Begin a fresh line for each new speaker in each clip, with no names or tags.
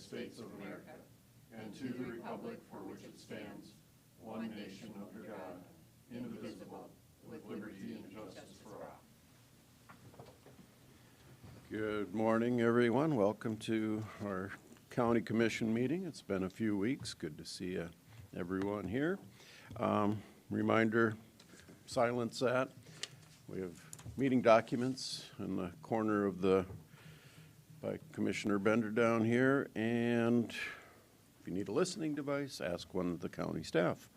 States of America, and to the republic for which it stands, one nation under God, indivisible, with liberty and justice for all. Good morning, everyone. Welcome to our County Commission meeting. It's been a few weeks. Good to see everyone here. Reminder, silence that. We have meeting documents in the corner of by Commissioner Bender down here, and if you need a listening device, ask one of the county staff.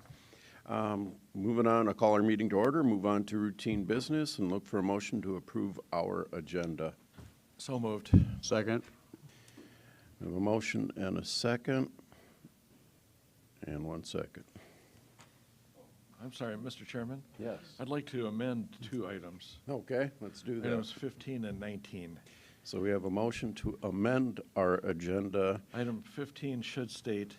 Moving on, I'll call our meeting to order, move on to routine business, and look for a motion to approve our agenda.
So moved.
Second.
We have a motion and a second. And 1 second.
I'm sorry, Mr. Chairman?
Yes.
I'd like to amend 2 items.
Okay, let's do that.
Items 15 and 19.
So we have a motion to amend our agenda.
Item 15 should state,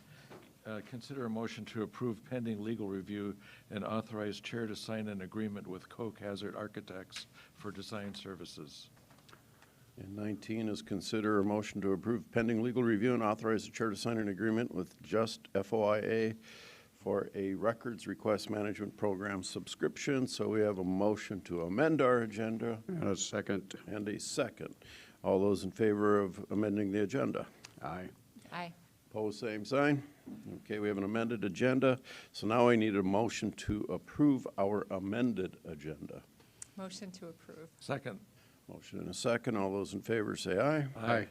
consider a motion to approve pending legal review and authorize chair to sign an agreement with Koch Hazard Architects for design services.
And 19 is consider a motion to approve pending legal review and authorize the chair to sign an agreement with Just FOIA for a records request management program subscription. So we have a motion to amend our agenda.
And a second.
And a second. All those in favor of amending the agenda?
Aye.
Aye.
Opposed, same sign. Okay, we have an amended agenda. So now I need a motion to approve our amended agenda.
Motion to approve.
Second.
Motion and a second. All those in favor say aye.
Aye.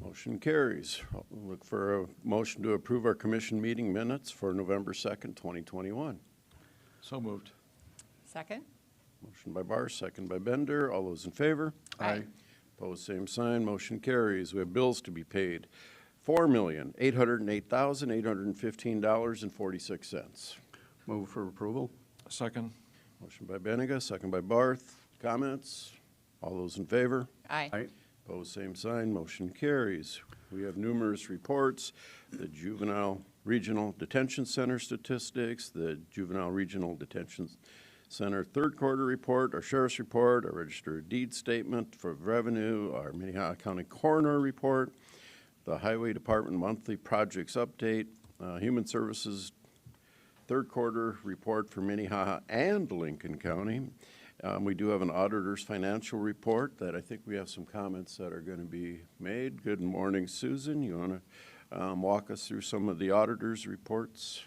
Motion carries. I'll look for a motion to approve our commission meeting minutes for November 2nd, 2021.
So moved.
Second.
Motion by Barr, second by Bender. All those in favor?
Aye.
Opposed, same sign. Motion carries. We have bills to be paid. $4,808,815.46.
Move for approval.
Second.
Motion by Benega, second by Barth. Comments? All those in favor?
Aye.
Aye.
Opposed, same sign. Motion carries. We have numerous reports, the Juvenile Regional Detention Center statistics, the Juvenile Regional Detention Center third quarter report, our sheriff's report, our register of deeds statement for revenue, our Minnehaha County Coroner report, the Highway Department monthly projects update, Human Services third quarter report for Minnehaha and Lincoln County. We do have an auditor's financial report that I think we have some comments that are going to be made. Good morning, Susan. You want to walk us through some of the auditor's reports?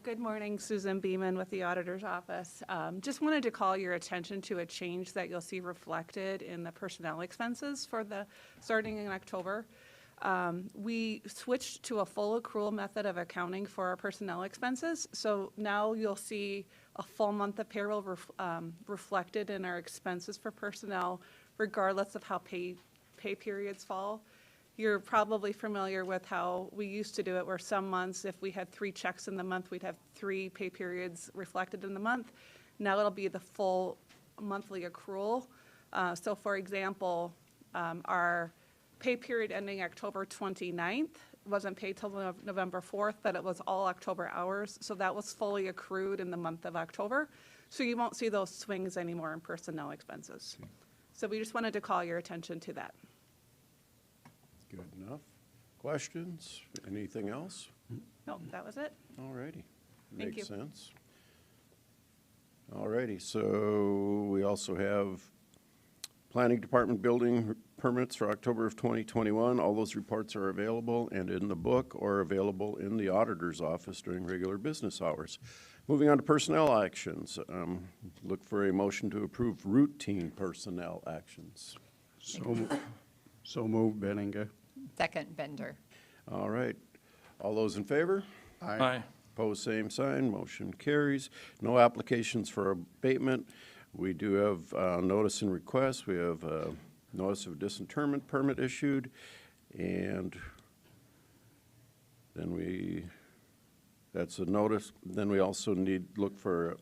Good morning, Susan Beeman with the Auditor's Office. Just wanted to call your attention to a change that you'll see reflected in the personnel expenses for starting in October. We switched to a full accrual method of accounting for our personnel expenses. So now you'll see a full month of payroll reflected in our expenses for personnel, regardless of how pay periods fall. You're probably familiar with how we used to do it, where some months, if we had 3 checks in the month, we'd have 3 pay periods reflected in the month. Now it'll be the full monthly accrual. So for example, our pay period ending October 29th wasn't paid till November 4th, but it was all October hours. So that was fully accrued in the month of October. So you won't see those swings anymore in personnel expenses. So we just wanted to call your attention to that.
Good enough. Questions? Anything else?
No, that was it.
All righty.
Thank
Makes
you.
sense. All righty. So we also have Planning Department building permits for October of 2021. All those reports are available and in the book or available in the auditor's office during regular business hours. Moving on to personnel actions. Look for a motion to approve routine personnel actions.
So move, Benninger.
Second, Bender.
All right. All those in favor?
Aye.
Opposed, same sign. Motion carries. No applications for abatement. We do have notice and request. We have notice of disinterment permit issued, and then that's a notice. Then we also look for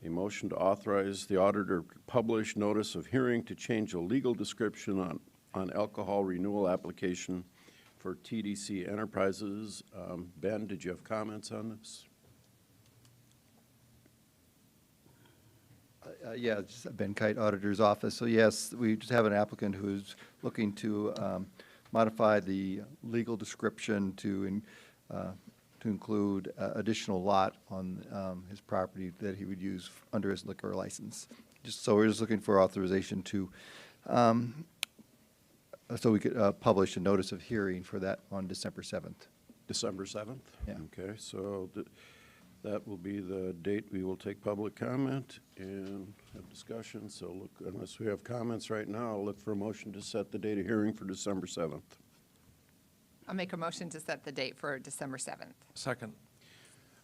a motion to authorize the auditor to publish notice of hearing to change a legal description on alcohol renewal application for TDC Enterprises. Ben, did you have comments on this?
Yeah, it's Ben Kite, Auditor's Office. So yes, we just have an applicant who's looking to modify the legal description to include additional lot on his property that he would use under his liquor license. So we're just looking for authorization to, so we could publish a notice of hearing for that on December 7th.
December 7th?
Yeah.
Okay, so that will be the date we will take public comment and have discussion. So look, unless we have comments right now, I'll look for a motion to set the date of hearing for December 7th.
I'll make a motion to set the date for December 7th.
Second.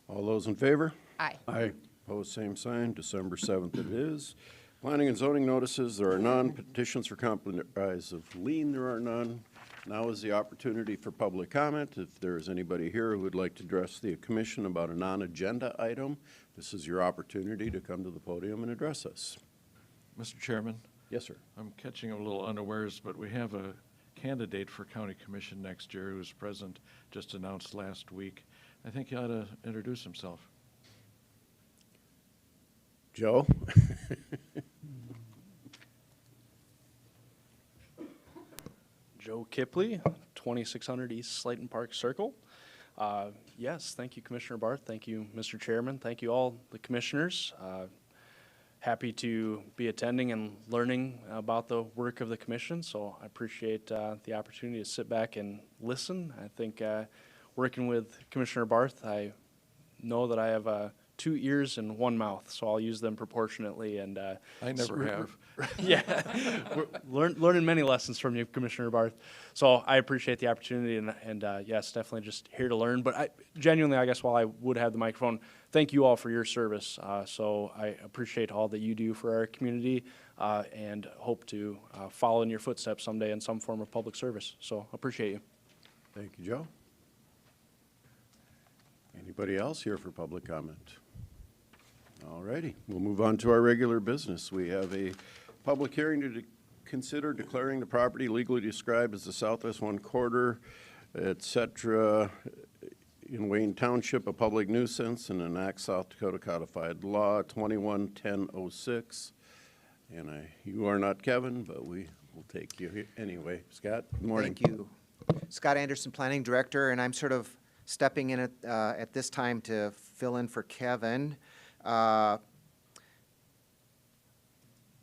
All those in favor?
Aye.
Aye.
Opposed, same sign. December 7th it is. Planning and zoning notices, there are none. Petitions for compromise of lien, there are none. Now is the opportunity for public comment. If there is anybody here who would like to address the commission about a non-agenda item, this is your opportunity to come to the podium and address us.
Mr. Chairman,
Yes, sir.
I'm catching a little unawares, but we have a candidate for county commission next year who was present, just announced last week. I think he ought to introduce himself.
Joe?
Joe Kipley, 2600 East Slayton Park Circle. Yes, thank you, Commissioner Barth. Thank you, Mr. Chairman. Thank you all the commissioners. Happy to be attending and learning about the work of the commission, so I appreciate the opportunity to sit back and listen. I think working with Commissioner Barth, I know that I have 2 ears and 1 mouth, so I'll use them proportionately. And
I never have.
yeah, we're learning many lessons from you, Commissioner Barth. So I appreciate the opportunity, and yes, definitely just here to learn. But genuinely, I guess while I would have the microphone, thank you all for your service. So I appreciate all that you do for our community, and hope to follow in your footsteps someday in some form of public service. So appreciate you.
Thank you, Joe. Anybody else here for public comment? All righty, we'll move on to our regular business. We have a public hearing to consider declaring the property legally described as the Southwest 1/4, et cetera, in Wayne Township a public nuisance and enact South Dakota Codified Law 21-1006. And you are not Kevin, but we will take you anyway. Scott, good morning.
Thank you. Scott Anderson, Planning Director, and I'm sort of stepping in at this time to fill in for Kevin.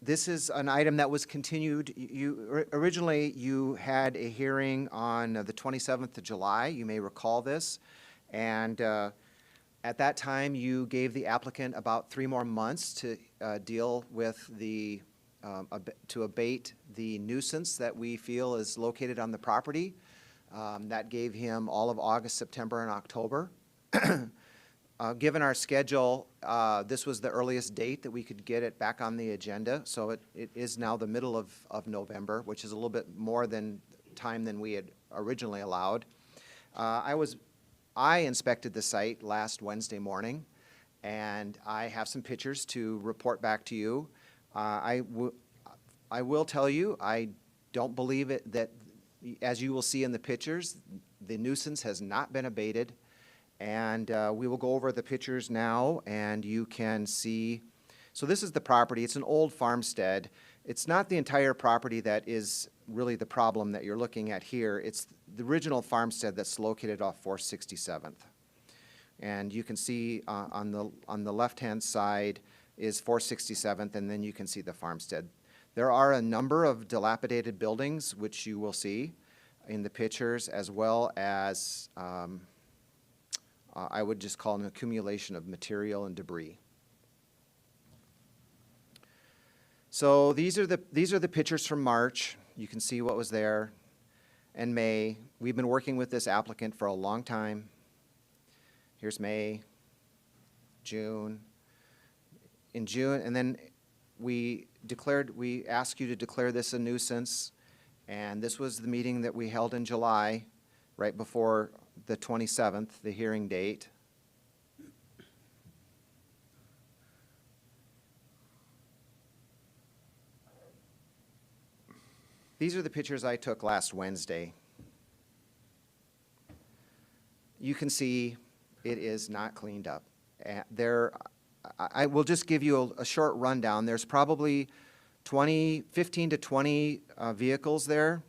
This is an item that was continued. Originally, you had a hearing on the 27th of July. You may recall this. And at that time, you gave the applicant about 3 more months to deal with to abate the nuisance that we feel is located on the property. That gave him all of August, September, and October. Given our schedule, this was the earliest date that we could get it back on the agenda. So it is now the middle of November, which is a little bit more time than we had originally allowed. I inspected the site last Wednesday morning, and I have some pictures to report back to you. I will tell you, I don't believe that, as you will see in the pictures, the nuisance has not been abated. And we will go over the pictures now, and you can see. So this is the property. It's an old farmstead. It's not the entire property that is really the problem that you're looking at here. It's the original farmstead that's located off 467th. And you can see on the left-hand side is 467th, and then you can see the farmstead. There are a number of dilapidated buildings, which you will see in the pictures, as well as I would just call an accumulation of material and debris. So these are the pictures from March. You can see what was there. And May. We've been working with this applicant for a long time. Here's May, June. In June, and then we asked you to declare this a nuisance, and this was the meeting that we held in July, right before the 27th, the hearing date. These are the pictures I took last Wednesday. You can see it is not cleaned up. I will just give you a short rundown. There's probably 15 to 20 vehicles there.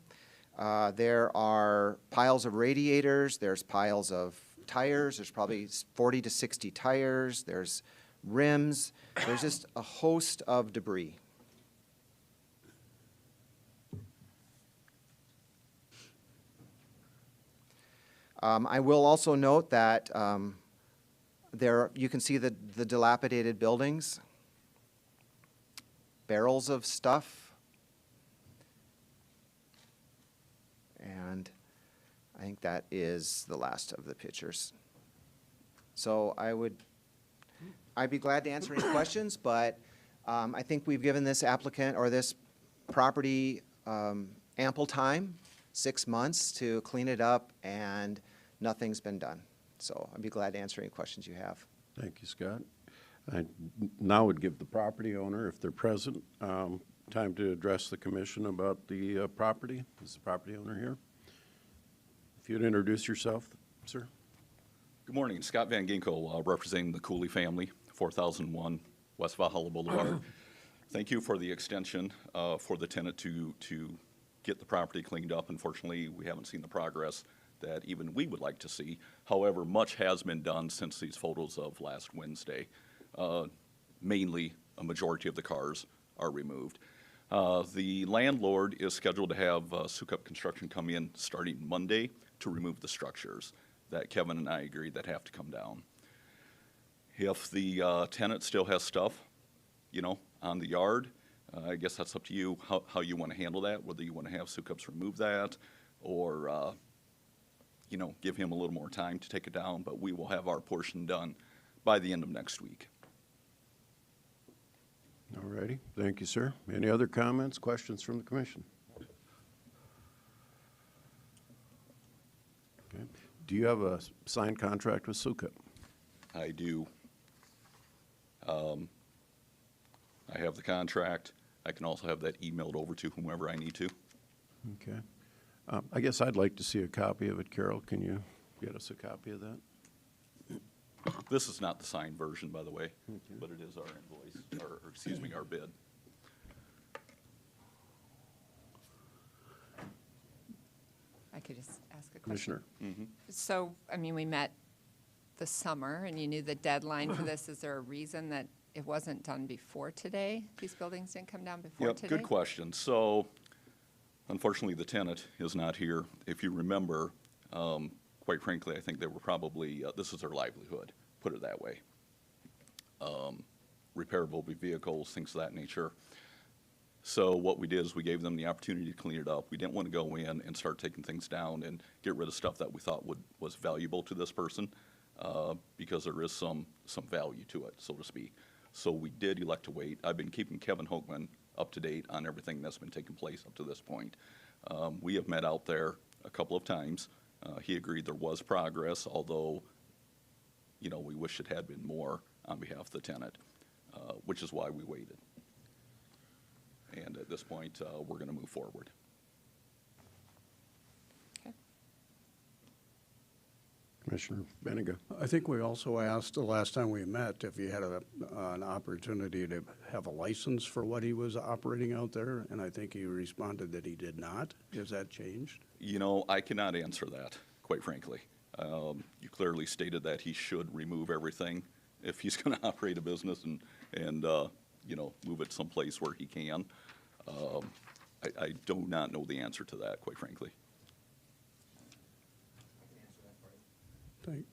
There are piles of radiators, there's piles of tires, there's probably 40 to 60 tires, there's rims, there's just a host of debris. I will also note that there, you can see the dilapidated buildings, barrels of stuff, and I think that is the last of the pictures. So I'd be glad to answer any questions, but I think we've given this applicant or this property ample time, 6 months, to clean it up, and nothing's been done. So I'd be glad to answer any questions you have.
Thank you, Scott. I now would give the property owner, if they're present, time to address the commission about the property. Is the property owner here? If you'd introduce yourself, sir.
Good morning, Scott Van Ginkle, representing the Cooley family, 4001 West Valhalla Boulevard. Thank you for the extension for the tenant to get the property cleaned up. Unfortunately, we haven't seen the progress that even we would like to see. However, much has been done since these photos of last Wednesday. Mainly, a majority of the cars are removed. The landlord is scheduled to have Sioux Construction come in starting Monday to remove the structures that Kevin and I agreed that have to come down. If the tenant still has stuff, you know, on the yard, I guess that's up to you how you want to handle that, whether you want to have Sioux remove that or, you know, give him a little more time to take it down, but we will have our portion done by the end of next week.
All righty. Thank you, sir. Any other comments, questions from the commission? Okay. Do you have a signed contract with Sioux?
I do. I have the contract. I can also have that emailed over to whomever I need to.
Okay. I guess I'd like to see a copy of it. Carol, can you get us a copy of that?
This is not the signed version, by the way, but it is our invoice, or excuse me, our bid.
I could just ask a question.
Commissioner?
So, I mean, we met this summer, and you knew the deadline for this. Is there a reason that it wasn't done before today? These buildings didn't come down before
Yep,
today?
good question. So, unfortunately, the tenant is not here. If you remember, quite frankly, I think they were probably, this is their livelihood, put it that way. Repairable vehicles, things of that nature. So what we did is we gave them the opportunity to clean it up. We didn't want to go in and start taking things down and get rid of stuff that we thought was valuable to this person, because there is some value to it, so to speak. So we did elect to wait. I've been keeping Kevin Hoekman up to date on everything that's been taking place up to this point. We have met out there a couple of times. He agreed there was progress, although, you know, we wish it had been more on behalf of the tenant, which is why we waited. And at this point, we're going to move forward.
Okay.
Commissioner Benega?
I think we also asked the last time we met if he had an opportunity to have a license for what he was operating out there, and I think he responded that he did not. Has that changed?
You know, I cannot answer that, quite frankly. You clearly stated that he should remove everything if he's going to operate a business and you know, move it someplace where he can. I do not know the answer to that, quite frankly.
Thank-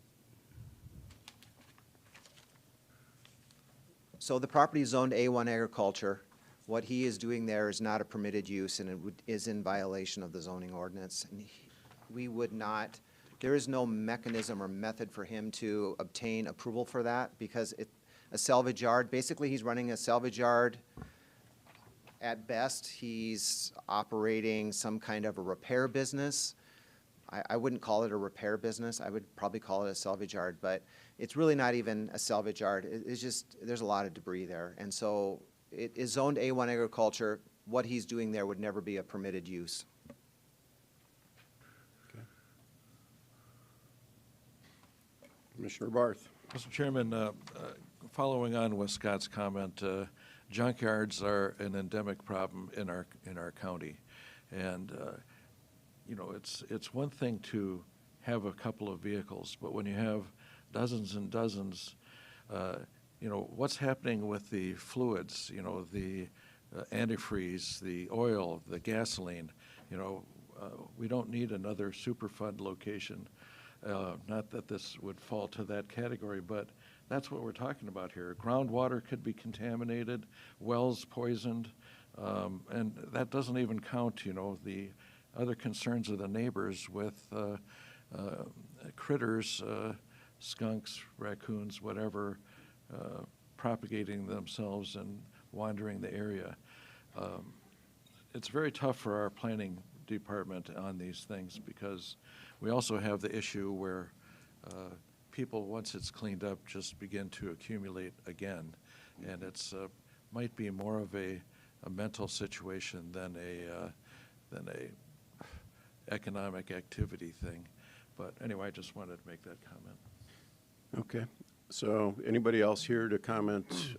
So the property is zoned A1 agriculture. What he is doing there is not a permitted use, and it is in violation of the zoning ordinance. And we would not, there is no mechanism or method for him to obtain approval for that, because a salvage yard, basically he's running a salvage yard. At best, he's operating some kind of a repair business. I wouldn't call it a repair business. I would probably call it a salvage yard, but it's really not even a salvage yard. It's just, there's a lot of debris there. And so it is zoned A1 agriculture. What he's doing there would never be a permitted use.
Okay. Commissioner Barth?
Mr. Chairman, following on with Scott's comment, junkyards are an endemic problem in our county. And you know, it's one thing to have a couple of vehicles, but when you have dozens and dozens, you know, what's happening with the fluids, you know, the antifreeze, the oil, the gasoline, you know, we don't need another Superfund location. Not that this would fall to that category, but that's what we're talking about here. Groundwater could be contaminated, wells poisoned, and that doesn't even count, you know, the other concerns of the neighbors with critters, skunks, raccoons, whatever, propagating themselves and wandering the area. It's very tough for our planning department on these things because we also have the issue where people, once it's cleaned up, just begin to accumulate again. And it's might be more of a mental situation than a economic activity thing. But anyway, I just wanted to make that comment.
Okay. So anybody else here to comment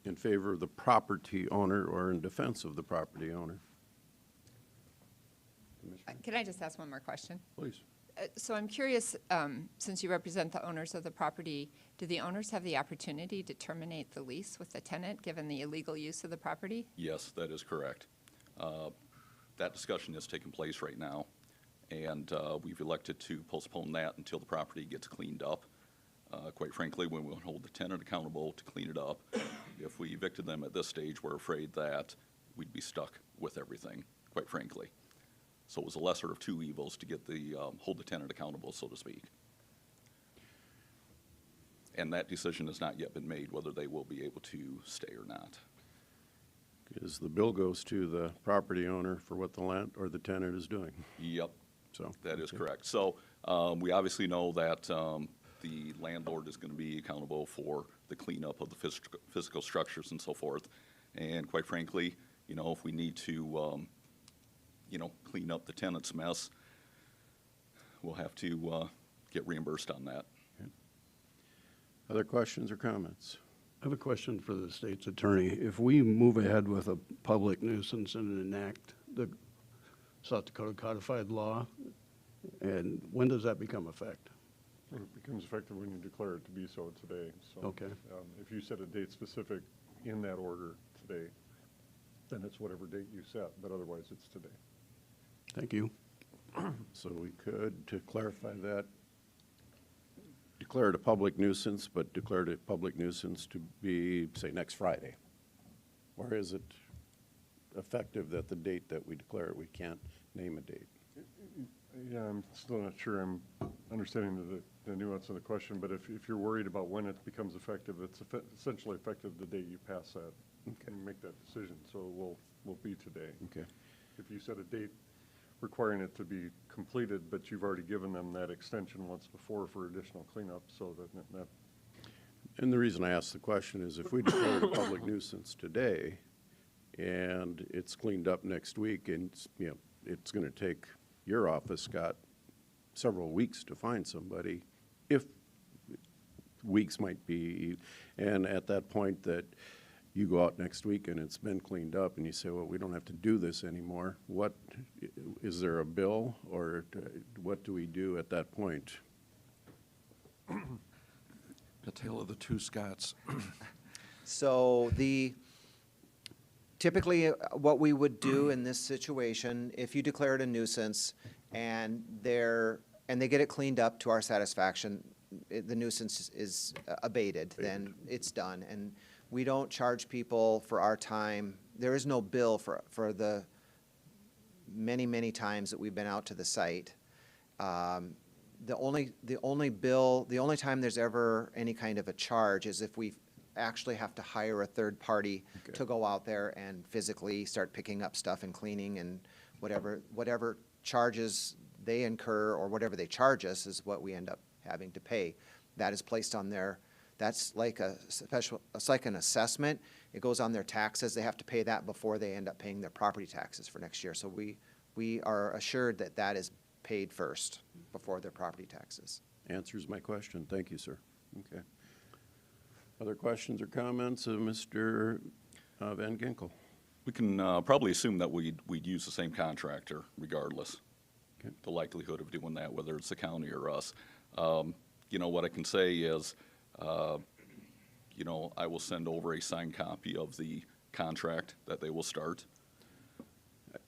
in favor of the property owner or in defense of the property owner?
Can I just ask one more question?
Please.
So I'm curious, since you represent the owners of the property, do the owners have the opportunity to terminate the lease with the tenant, given the illegal use of the property?
Yes, that is correct. That discussion is taking place right now, and we've elected to postpone that until the property gets cleaned up. Quite frankly, we will hold the tenant accountable to clean it up. If we evicted them at this stage, we're afraid that we'd be stuck with everything, quite frankly. So it was a lesser of two evils to get the, hold the tenant accountable, so to speak. And that decision has not yet been made, whether they will be able to stay or not.
Because the bill goes to the property owner for what the land or the tenant is doing.
Yep,
So
that is correct. So we obviously know that the landlord is going to be accountable for the cleanup of the physical structures and so forth. And quite frankly, you know, if we need to, you know, clean up the tenant's mess, we'll have to get reimbursed on that.
Okay. Other questions or comments?
I have a question for the state's attorney. If we move ahead with a public nuisance and enact the South Dakota codified law, and when does that become effect?
It becomes effective when you declare it to be so today. So,
Okay.
if you set a date specific in that order today, then it's whatever date you set, but otherwise it's today.
Thank you.
So we could, to clarify that, declare it a public nuisance, but declare it a public nuisance to be, say, next Friday. Or is it effective that the date that we declare it, we can't name a date?
Yeah, I'm still not sure I'm understanding the nuance of the question, but if you're worried about when it becomes effective, it's essentially effective the day you pass that and make that decision. So it will be today.
Okay.
If you set a date requiring it to be completed, but you've already given them that extension once before for additional cleanup, so that
And the reason I ask the question is if we declare it a public nuisance today and it's cleaned up next week and, you know, it's going to take your office, Scott, several weeks to find somebody, if weeks might be, and at that point that you go out next week and it's been cleaned up and you say, well, we don't have to do this anymore, what, is there a bill or what do we do at that point?
The tale of the two Scots.
So typically what we would do in this situation, if you declare it a nuisance and they get it cleaned up to our satisfaction, the nuisance is abated, then it's done. And we don't charge people for our time. There is no bill for the many, many times that we've been out to the site. The only time there's ever any kind of a charge is if we actually have to hire a third party to go out there and physically start picking up stuff and cleaning and whatever charges they incur or whatever they charge us is what we end up having to pay. That is placed on their, that's like it's like an assessment. It goes on their taxes. They have to pay that before they end up paying their property taxes for next year. So we are assured that that is paid first before their property taxes.
Answers my question. Thank you, sir. Okay. Other questions or comments of Mr. Van Ginkel?
We can probably assume that we'd use the same contractor regardless. the likelihood of doing that, whether it's the county or us. You know, what I can say is, you know, I will send over a signed copy of the contract that they will start.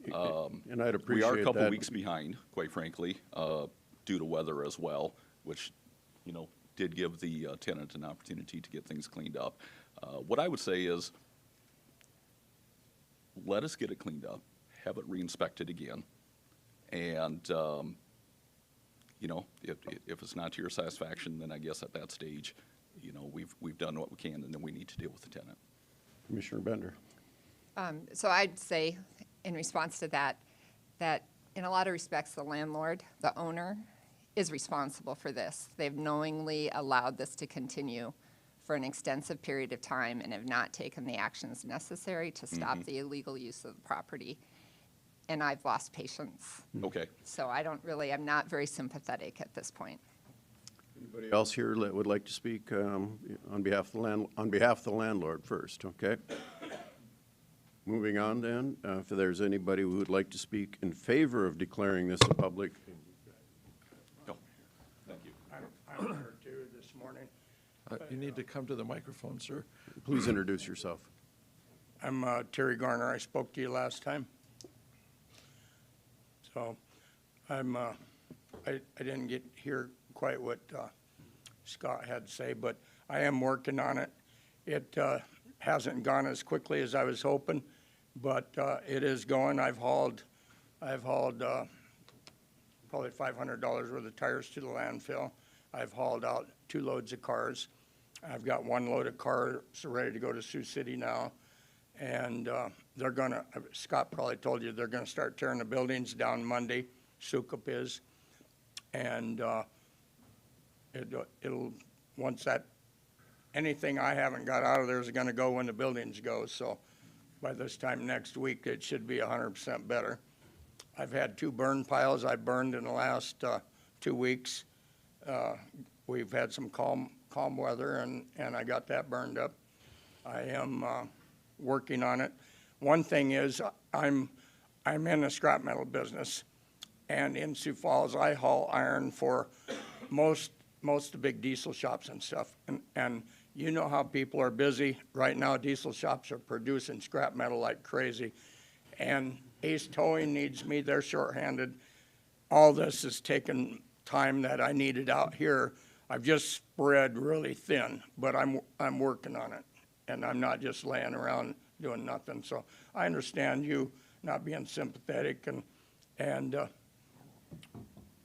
And I'd appreciate
We are a couple
that.
weeks behind, quite frankly, due to weather as well, which, you know, did give the tenant an opportunity to get things cleaned up. What I would say is, let us get it cleaned up, have it re-inspected again, and, you know, if it's not to your satisfaction, then I guess at that stage, you know, we've done what we can, and then we need to deal with the tenant.
Commissioner Bender.
So I'd say, in response to that, that in a lot of respects, the landlord, the owner, is responsible for this. They've knowingly allowed this to continue for an extensive period of time and have not taken the actions necessary to stop the illegal use of the property. And I've lost patience.
Okay.
So I'm not very sympathetic at this point.
Anybody else here that would like to speak on behalf of the landlord first, okay? Moving on then, if there's anybody who would like to speak in favor of declaring this a public.
No, thank you.
I'm here too this morning.
You need to come to the microphone, sir.
Please introduce yourself.
I'm Terry Garner. I spoke to you last time. So I'm, I didn't get hear quite what Scott had to say, but I am working on it. It hasn't gone as quickly as I was hoping, but it is going. I've hauled probably $500 worth of tires to the landfill. I've hauled out 2 loads of cars. I've got 1 load of cars ready to go to Sioux City now. And they're gonna, Scott probably told you, they're gonna start tearing the buildings down Monday, Sukup is. And it'll, once that, anything I haven't got out of there is gonna go when the buildings go. So by this time next week, it should be 100% better. I've had 2 burn piles I burned in the last 2 weeks. We've had some calm weather, and I got that burned up. I am working on it. One thing is, I'm in the scrap metal business, and in Sioux Falls, I haul iron for most of the big diesel shops and stuff. And you know how people are busy right now. Diesel shops are producing scrap metal like crazy, and Ace Towing needs me. They're shorthanded. All this has taken time that I needed out here. I've just spread really thin, but I'm working on it, and I'm not just laying around doing nothing. So I understand you not being sympathetic,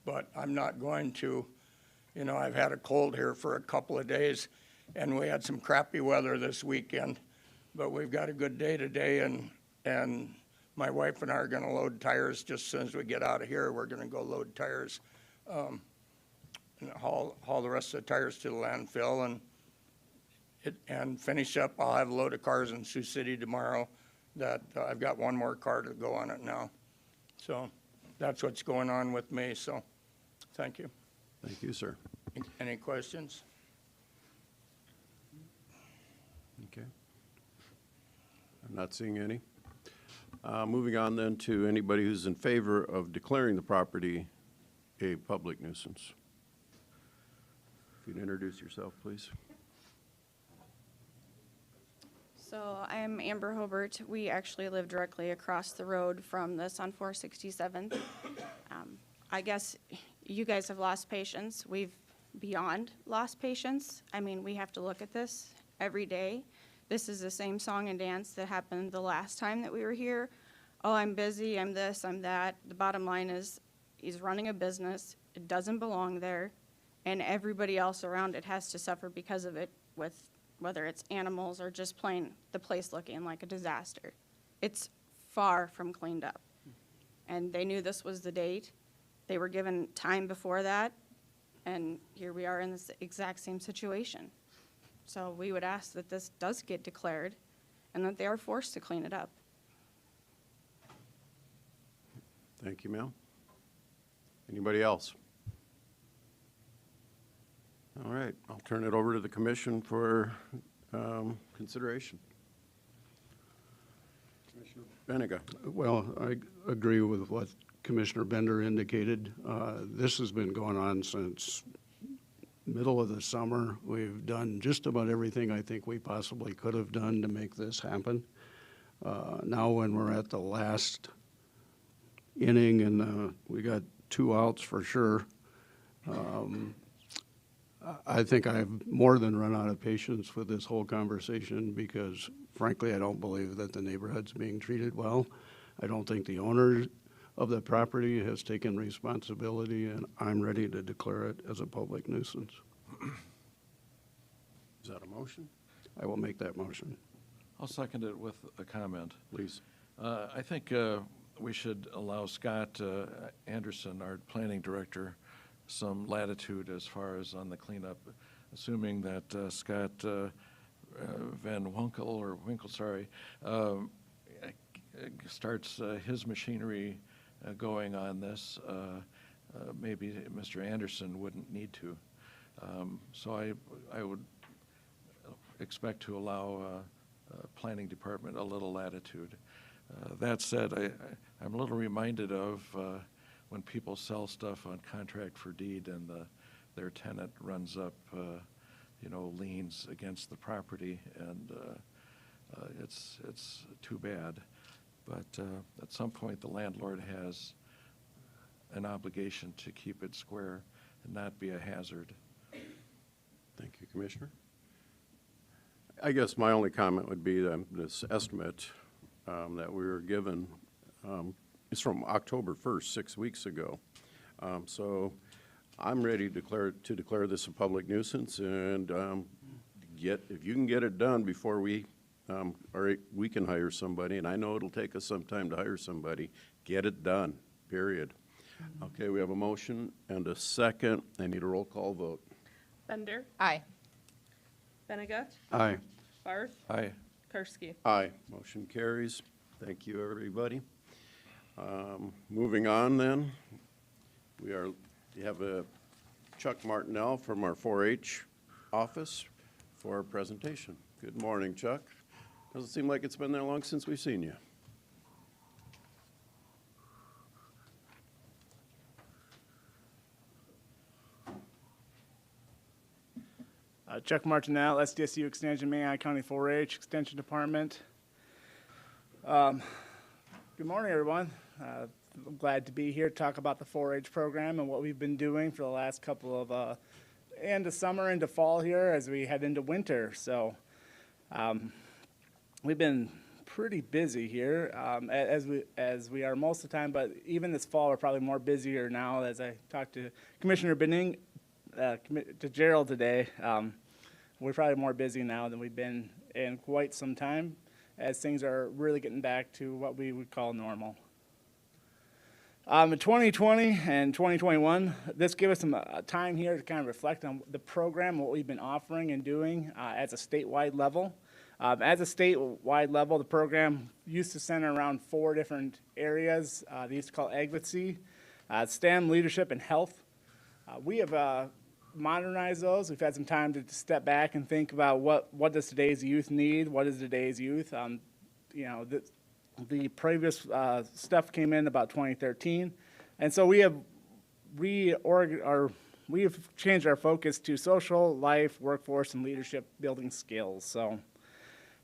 but I'm not going to. You know, I've had a cold here for a couple of days, and we had some crappy weather this weekend, but we've got a good day today, and my wife and I are going to load tires just as soon as we get out of here. We're going to go load tires. And haul the rest of the tires to the landfill and finish up. I'll have a load of cars in Sioux City tomorrow that I've got 1 more car to go on it now. So that's what's going on with me. So thank you.
Thank you, sir.
Any questions?
Okay. I'm not seeing any. Moving on then to anybody who's in favor of declaring the property a public nuisance. If you'd introduce yourself, please.
So I'm Amber Hobart. We actually live directly across the road from this on 467th. I guess you guys have lost patience. We've beyond lost patience. I mean, we have to look at this every day. This is the same song and dance that happened the last time that we were here. Oh, I'm busy, I'm this, I'm that. The bottom line is he's running a business. It doesn't belong there. And everybody else around it has to suffer because of it, with whether it's animals or just plain the place looking like a disaster. It's far from cleaned up. And they knew this was the date. They were given time before that, and here we are in this exact same situation. So we would ask that this does get declared and that they are forced to clean it up.
Thank you, ma'am. Anybody else? All right, I'll turn it over to the commission for consideration. Commissioner Benega.
Well, I agree with what Commissioner Bender indicated, this has been going on since middle of the summer. We've done just about everything I think we possibly could have done to make this happen. Now when we're at the last inning and we got 2 outs for sure, I think I've more than run out of patience with this whole conversation because frankly, I don't believe that the neighborhood's being treated well. I don't think the owner of the property has taken responsibility, and I'm ready to declare it as a public nuisance.
Is that a motion?
I will make that motion.
I'll second it with a comment.
Please.
I think we should allow Scott Anderson, our planning director, some latitude as far as on the cleanup, assuming that Scott Van Winkle, starts his machinery going on this. Maybe Mr. Anderson wouldn't need to. So I would expect to allow planning department a little latitude. That said, I'm a little reminded of when people sell stuff on contract for deed and their tenant runs up, liens against the property, and it's too bad. But at some point, the landlord has an obligation to keep it square and not be a hazard.
Thank you, Commissioner. I guess my only comment would be that this estimate that we were given is from October 1st, 6 weeks ago. So I'm ready to declare this a public nuisance and if you can get it done before we can hire somebody, and I know it'll take us some time to hire somebody, get it done, period. Okay, we have a motion and a second. I need a roll call vote.
Bender,
Aye.
Benega,
Aye.
Barth,
Aye.
Karski.
Aye. Motion carries. Thank you, everybody. Moving on then, we have a Chuck Martinell from our 4-H office for a presentation. Good morning, Chuck. Doesn't seem like it's been that long since we've seen you.
Chuck Martinell, SDSU Extension, Minnehaha County 4-H Extension Department. Good morning, everyone. I'm glad to be here to talk about the 4-H program and what we've been doing for the last couple of end of summer into fall here as we head into winter. So we've been pretty busy here as we are most of the time, but even this fall we're probably more busier now. As I talked to Commissioner Benning, to Gerald today, we're probably more busy now than we've been in quite some time, as things are really getting back to what we would call normal. In 2020 and 2021, this gave us some time here to kind of reflect on the program, what we've been offering and doing as a statewide level. As a statewide level, the program used to center around 4 different areas. They used to call advocacy, STEM, leadership, and health. We have modernize those. We've had some time to step back and think about what does today's youth need? What is today's youth? The previous stuff came in about 2013, and so we have changed our focus to social, life, workforce, and leadership building skills. So,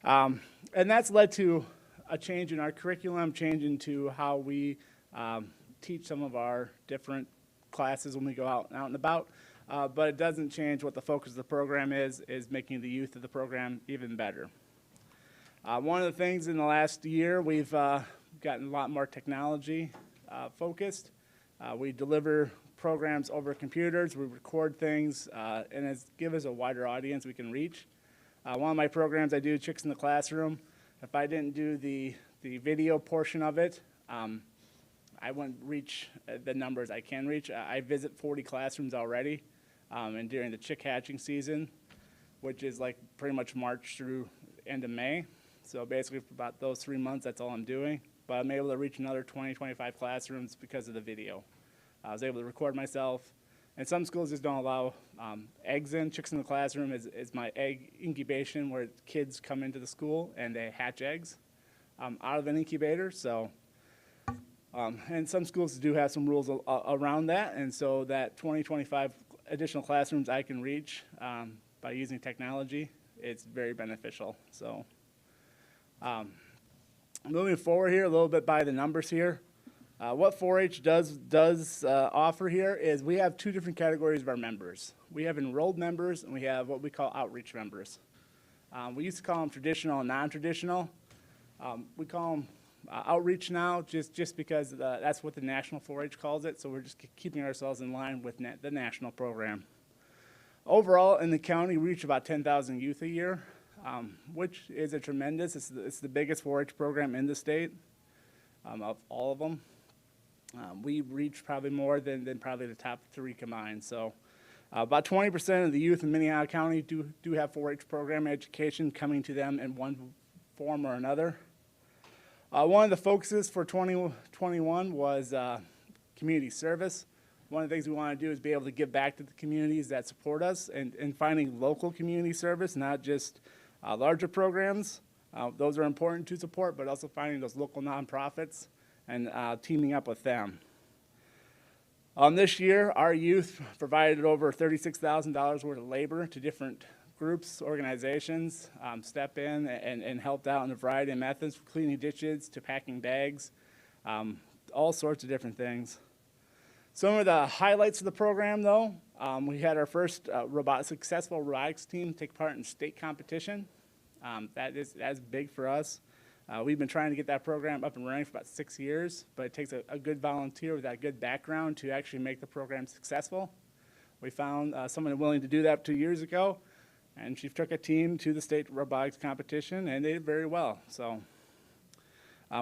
and that's led to a change in our curriculum, change into how we teach some of our different classes when we go out and about. But it doesn't change what the focus of the program is making the youth of the program even better. One of the things in the last year, we've gotten a lot more technology focused. We deliver programs over computers, we record things, and it's give us a wider audience we can reach. One of my programs I do, Chicks in the Classroom, if I didn't do the video portion of it, I wouldn't reach the numbers I can reach. I visit 40 classrooms already, and during the chick hatching season, which is like pretty much March through end of May. So basically for about those 3 months, that's all I'm doing. But I'm able to reach another 20, 25 classrooms because of the video. I was able to record myself. And some schools just don't allow eggs in. Chicks in the Classroom is my egg incubation where kids come into the school and they hatch eggs out of an incubator. So And some schools do have some rules around that, and so that 25 additional classrooms I can reach by using technology, it's very beneficial. So moving forward here, a little bit by the numbers here. What 4-H does offer here is we have two different categories of our members. We have enrolled members, and we have what we call outreach members. We used to call them traditional and non-traditional. We call them outreach now just because that's what the national 4-H calls it, so we're just keeping ourselves in line with the national program. Overall, in the county, we reach about 10,000 youth a year, which is a tremendous, it's the biggest 4-H program in the state of all of them. We reach probably more than probably the top 3 combined. So about 20% of the youth in Minnehaha County do have 4-H program education coming to them in one form or another. One of the focuses for 2021 was community service. One of the things we want to do is be able to give back to the communities that support us and finding local community service, not just larger programs. Those are important to support, but also finding those local nonprofits and teaming up with them. This year, our youth provided over $36,000 worth of labor to different groups, organizations, step in and helped out in a variety of methods, from cleaning ditches to packing bags, all sorts of different things. Some of the highlights of the program, though, we had our first successful robotics team take part in state competition. That's big for us. We've been trying to get that program up and running for about 6 years, but it takes a good volunteer with that good background to actually make the program successful. We found someone willing to do that 2 years ago, and she took a team to the state robotics competition, and they did very well. So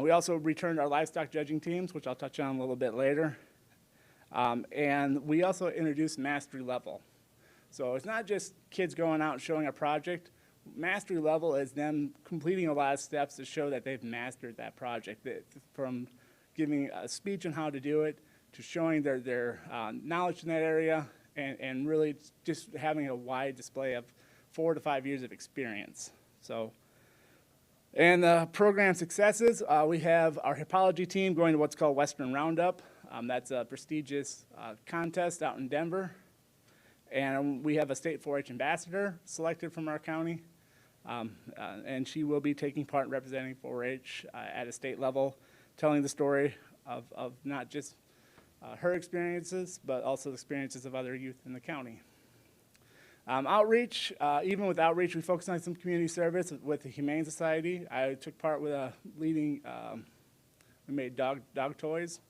we also returned our livestock judging teams, which I'll touch on a little bit later. And we also introduced mastery level. So it's not just kids going out and showing a project. Mastery level is them completing a lot of steps to show that they've mastered that project, from giving a speech on how to do it to showing their knowledge in that area and really just having a wide display of 4 to 5 years of experience. So, and the program successes, we have our hippology team going to what's called Western Roundup. That's a prestigious contest out in Denver. And we have a state 4-H ambassador selected from our county. And she will be taking part in representing 4-H at a state level, telling the story of not just her experiences, but also the experiences of other youth in the county. Outreach, even with outreach, we focus on some community service with the Humane Society. I took part with a leading, we made dog toys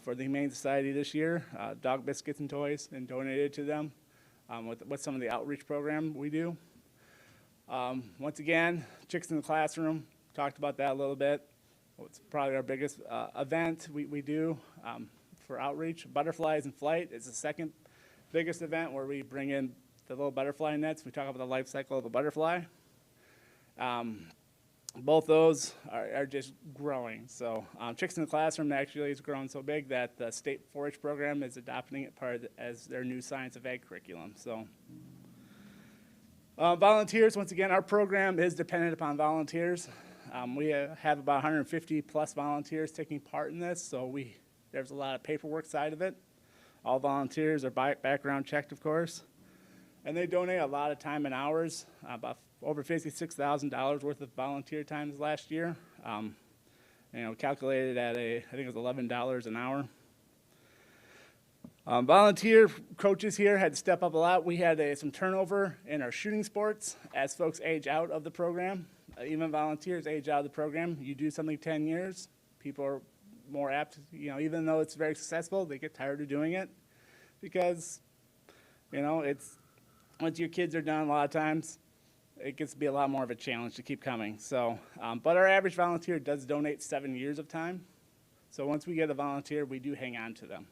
for the Humane Society this year, dog biscuits and toys, and donated to them with some of the outreach program we do. Once again, Chicks in the Classroom, talked about that a little bit. It's probably our biggest event we do for outreach. Butterflies in Flight is the second biggest event where we bring in the little butterfly nets. We talk about the life cycle of a butterfly. Both those are just growing. So Chicks in the Classroom actually has grown so big that the state 4-H program is adopting it as their new science of ag curriculum. So volunteers, once again, our program is dependent upon volunteers. We have about 150 plus volunteers taking part in this, so there's a lot of paperwork side of it. All volunteers are background checked, of course. And they donate a lot of time and hours, about over $56,000 worth of volunteer times last year. Calculated at I think it was $11 an hour. Volunteer coaches here had to step up a lot. We had some turnover in our shooting sports as folks age out of the program. Even volunteers age out of the program. You do something 10 years, people are more apt, even though it's very successful, they get tired of doing it because, it's, once your kids are done, a lot of times, it gets to be a lot more of a challenge to keep coming. So, but our average volunteer does donate 7 years of time. So once we get a volunteer, we do hang on to them.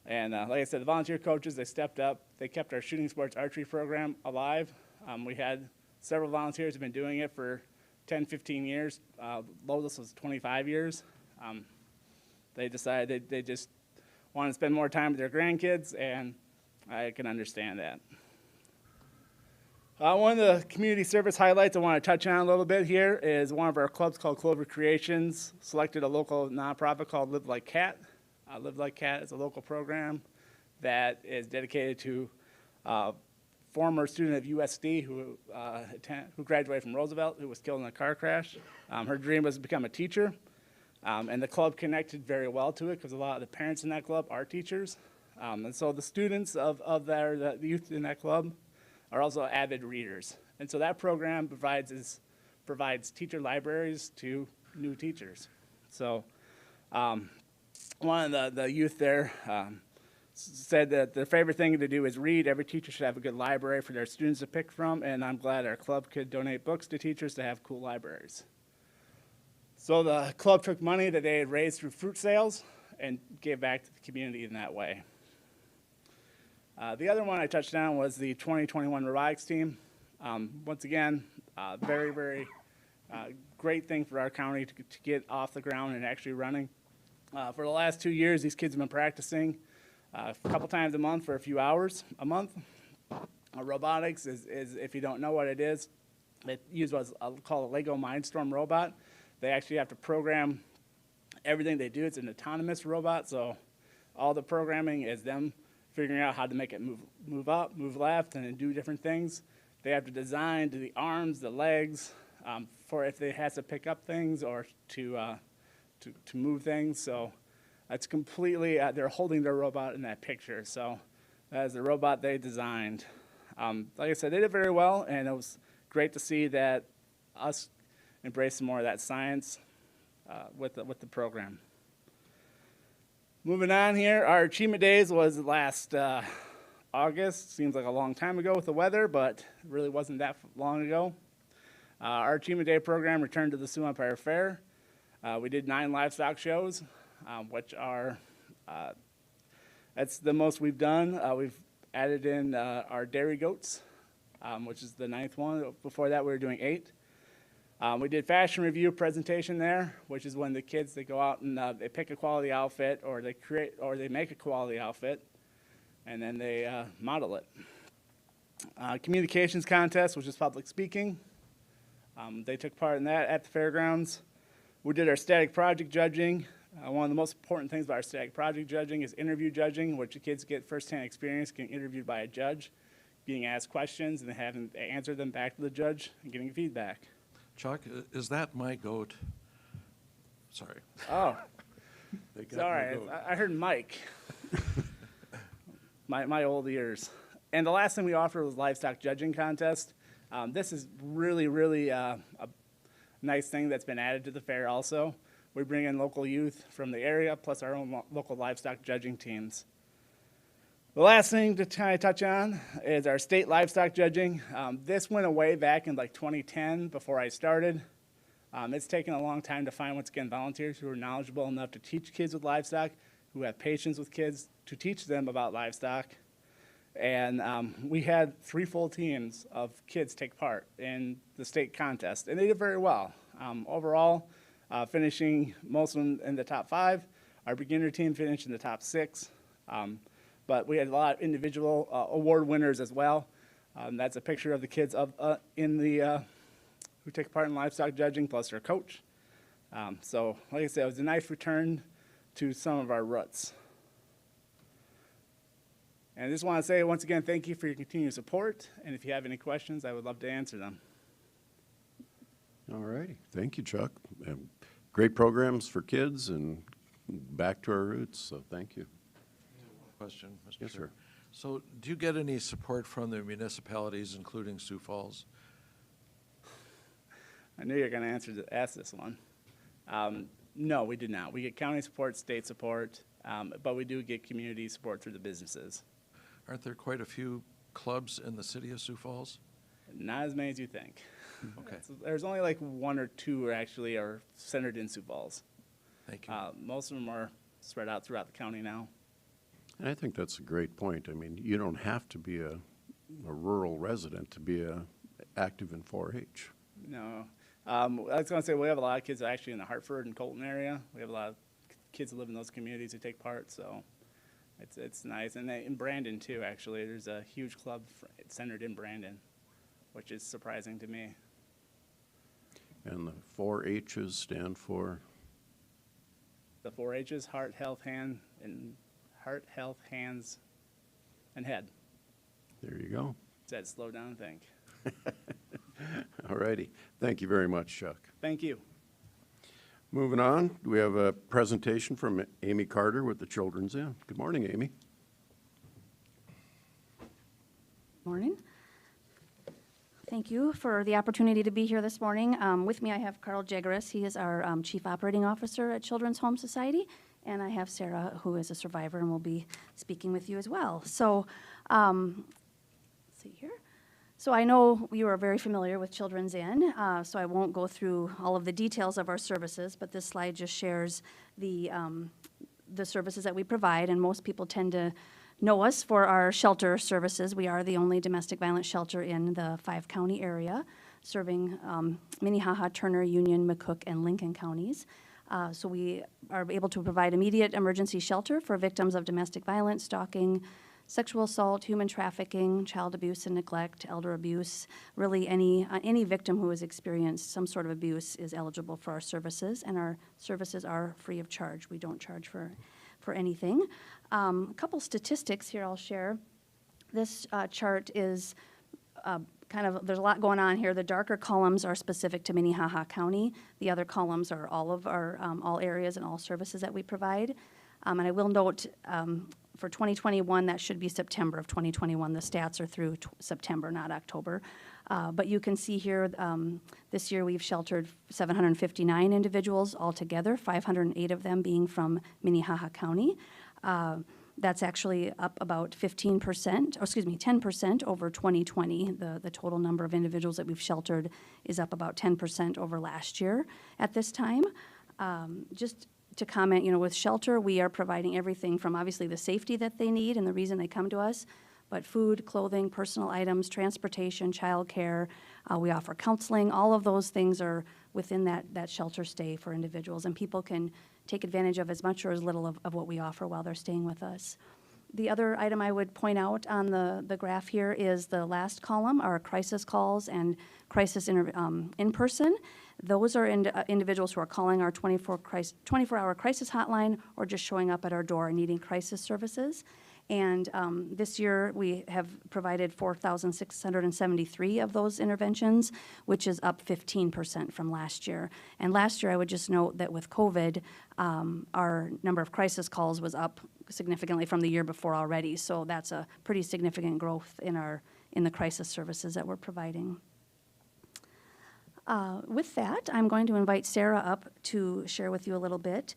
And like I said, the volunteer coaches, they stepped up. They kept our shooting sports archery program alive. We had several volunteers who have been doing it for 10, 15 years. Lowest was 25 years. They decided they just want to spend more time with their grandkids, and I can understand that. One of the community service highlights I want to touch on a little bit here is one of our clubs called Clover Creations selected a local nonprofit called Live Like Cat. Live Like Cat is a local program that is dedicated to former student of USD who graduated from Roosevelt, who was killed in a car crash. Her dream was to become a teacher, and the club connected very well to it because a lot of the parents in that club are teachers. And so the students of the youth in that club are also avid readers. And so that program provides teacher libraries to new teachers. So one of the youth there said that their favorite thing to do is read. Every teacher should have a good library for their students to pick from, and I'm glad our club could donate books to teachers to have cool libraries. So the club took money that they had raised through fruit sales and gave back to the community in that way. The other one I touched on was the 2021 Robotics Team. Once again, very, very great thing for our county to get off the ground and actually running. For the last 2 years, these kids have been practicing a couple times a month for a few hours a month. Robotics is, if you don't know what it is, it uses what I'll call a Lego Mindstorm robot. They actually have to program everything they do. It's an autonomous robot, so all the programming is them figuring out how to make it move up, move left, and then do different things. They have to design the arms, the legs, for if they has to pick up things or to move things. So it's completely, they're holding their robot in that picture. So that is the robot they designed. Like I said, they did very well, and it was great to see that us embrace some more of that science with the program. Moving on here, our Achievement Days was last August. Seems like a long time ago with the weather, but it really wasn't that long ago. Our Achievement Day program returned to the Sioux Empire Fair. We did 9 livestock shows, which are, that's the most we've done. We've added in our dairy goats, which is the 9th one. Before that, we were doing 8. We did fashion review presentation there, which is when the kids, they go out and they pick a quality outfit, or they make a quality outfit, and then they model it. Communications contest, which is public speaking. They took part in that at the fairgrounds. We did our static project judging. One of the most important things about our static project judging is interview judging, which the kids get firsthand experience getting interviewed by a judge, being asked questions, and then having to answer them back to the judge and getting feedback.
Chuck, is that my goat? Sorry.
Oh,
They got
sorry,
my goat.
I heard Mike. my old ears. And the last thing we offered was livestock judging contest. This is really, really a nice thing that's been added to the fair also. We bring in local youth from the area, plus our own local livestock judging teams. The last thing to kind of touch on is our state livestock judging. This went away back in like 2010 before I started. It's taken a long time to find, once again, volunteers who are knowledgeable enough to teach kids with livestock, who have patience with kids to teach them about livestock. And we had 3 full teams of kids take part in the state contest, and they did very well. Overall, finishing most of them in the top 5. Our beginner team finished in the top 6. But we had a lot of individual award winners as well. That's a picture of the kids who take part in livestock judging, plus their coach. So, like I said, it was a nice return to some of our roots. And I just want to say, once again, thank you for your continued support. And if you have any questions, I would love to answer them.
All righty. Thank you, Chuck. Great programs for kids and back to our roots, so thank you.
Question, Mr.
Yes,
Chair.
sir.
So do you get any support from the municipalities, including Sioux Falls?
I knew you were going to ask this one. No, we did not. We get county support, state support, but we do get community support through the businesses.
Aren't there quite a few clubs in the city of Sioux Falls?
Not as many as you think.
Okay.
There's only like 1 or 2 actually are centered in Sioux Falls.
Thank you.
Most of them are spread out throughout the county now.
And I think that's a great point. I mean, you don't have to be a rural resident to be active in 4-H.
No. I was going to say, we have a lot of kids actually in the Hartford and Colton area. We have a lot of kids who live in those communities who take part, so it's nice. And in Brandon, too, actually. There's a huge club centered in Brandon. which is surprising to me.
And the 4 H's stand for?
The 4 H's, heart, health, hands, and head.
There you go.
Said slow down and think.
All righty. Thank you very much, Chuck.
Thank you.
Moving on, we have a presentation from Amy Carter with the Children's Inn. Good morning, Amy.
Morning. Thank you for the opportunity to be here this morning. With me, I have Carl Jagaris. He is our Chief Operating Officer at Children's Home Society, and I have Sarah, who is a survivor and will be speaking with you as well. So, let's see here. So I know you are very familiar with Children's Inn, so I won't go through all of the details of our services, but this slide just shares the services that we provide, and most people tend to know us for our shelter services. We are the only domestic violence shelter in the 5-county area, serving Minnehaha, Turner, Union, McCook, and Lincoln counties. So we are able to provide immediate emergency shelter for victims of domestic violence, stalking, sexual assault, human trafficking, child abuse and neglect, elder abuse. Really, any victim who has experienced some sort of abuse is eligible for our services, and our services are free of charge. We don't charge for anything. A couple statistics here I'll share. This chart is there's a lot going on here. The darker columns are specific to Minnehaha County. The other columns are all of our all areas and all services that we provide. And I will note for 2021, that should be September of 2021. The stats are through September, not October. But you can see here, this year we've sheltered 759 individuals altogether, 508 of them being from Minnehaha County. That's actually up about 10% over 2020. The total number of individuals that we've sheltered is up about 10% over last year at this time. Just to comment, with shelter, we are providing everything from obviously the safety that they need and the reason they come to us, but food, clothing, personal items, transportation, childcare. We offer counseling. All of those things are within that shelter stay for individuals, and people can take advantage of as much or as little of what we offer while they're staying with us. The other item I would point out on the graph here is the last column, our crisis calls and crisis in person. Those are individuals who are calling our 24-hour crisis hotline or just showing up at our door needing crisis services. And this year, we have provided 4,673 of those interventions, which is up 15% from last year. And last year, I would just note that with COVID, our number of crisis calls was up significantly from the year before already. So that's a pretty significant growth in the crisis services that we're providing. With that, I'm going to invite Sarah up to share with you a little bit.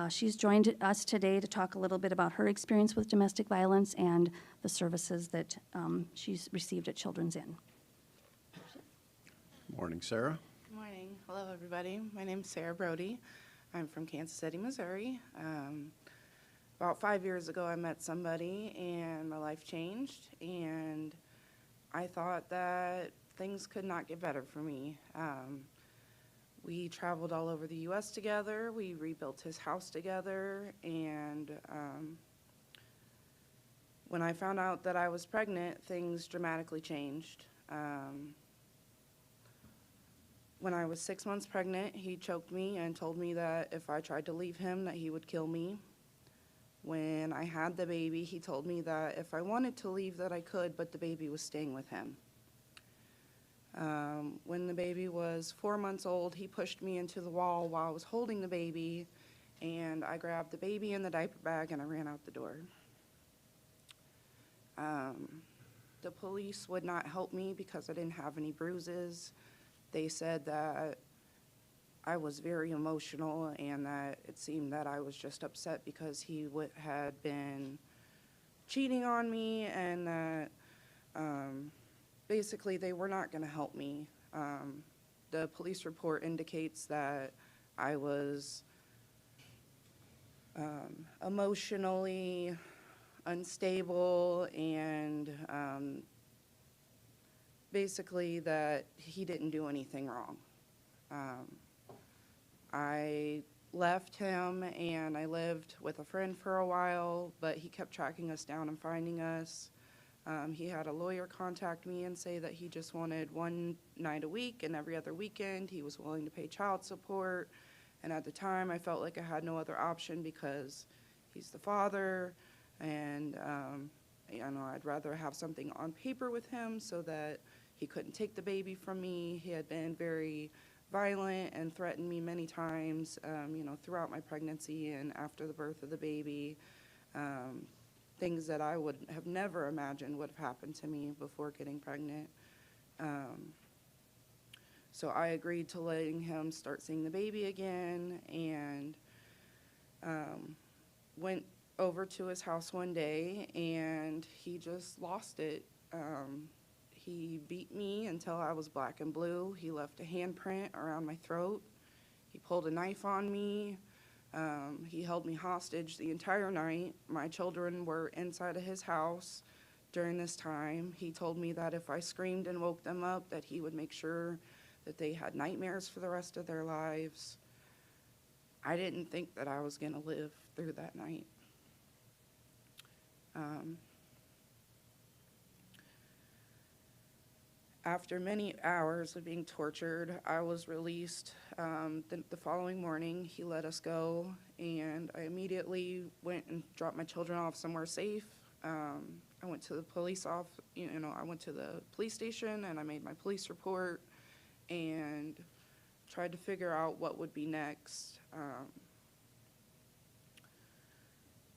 She's joined us today to talk a little bit about her experience with domestic violence and the services that she's received at Children's Inn.
Morning, Sarah.
Good morning. Hello, everybody. My name's Sarah Brody. I'm from Kansas City, Missouri. About 5 years ago, I met somebody, and my life changed, and I thought that things could not get better for me. We traveled all over the U.S. together. We rebuilt his house together, and when I found out that I was pregnant, things dramatically changed. When I was 6 months pregnant, he choked me and told me that if I tried to leave him, that he would kill me. When I had the baby, he told me that if I wanted to leave, that I could, but the baby was staying with him. When the baby was 4 months old, he pushed me into the wall while I was holding the baby, and I grabbed the baby in the diaper bag and I ran out the door. The police would not help me because I didn't have any bruises. They said that I was very emotional and that it seemed that I was just upset because he had been cheating on me, and that basically they were not going to help me. The police report indicates that I was emotionally unstable, and basically that he didn't do anything wrong. I left him and I lived with a friend for a while, but he kept tracking us down and finding us. He had a lawyer contact me and say that he just wanted one night a week, and every other weekend he was willing to pay child support. And at the time, I felt like I had no other option because he's the father, and I'd rather have something on paper with him so that he couldn't take the baby from me. He had been very violent and threatened me many times, throughout my pregnancy and after the birth of the baby. Things that I would have never imagined would have happened to me before getting pregnant. So I agreed to letting him start seeing the baby again, and went over to his house one day, and he just lost it. He beat me until I was black and blue. He left a handprint around my throat. He pulled a knife on me. He held me hostage the entire night. My children were inside of his house during this time. He told me that if I screamed and woke them up, that he would make sure that they had nightmares for the rest of their lives. I didn't think that I was going to live through that night. After many hours of being tortured, I was released. The following morning, he let us go, and I immediately went and dropped my children off somewhere safe. I went to the I went to the police station, and I made my police report and tried to figure out what would be next.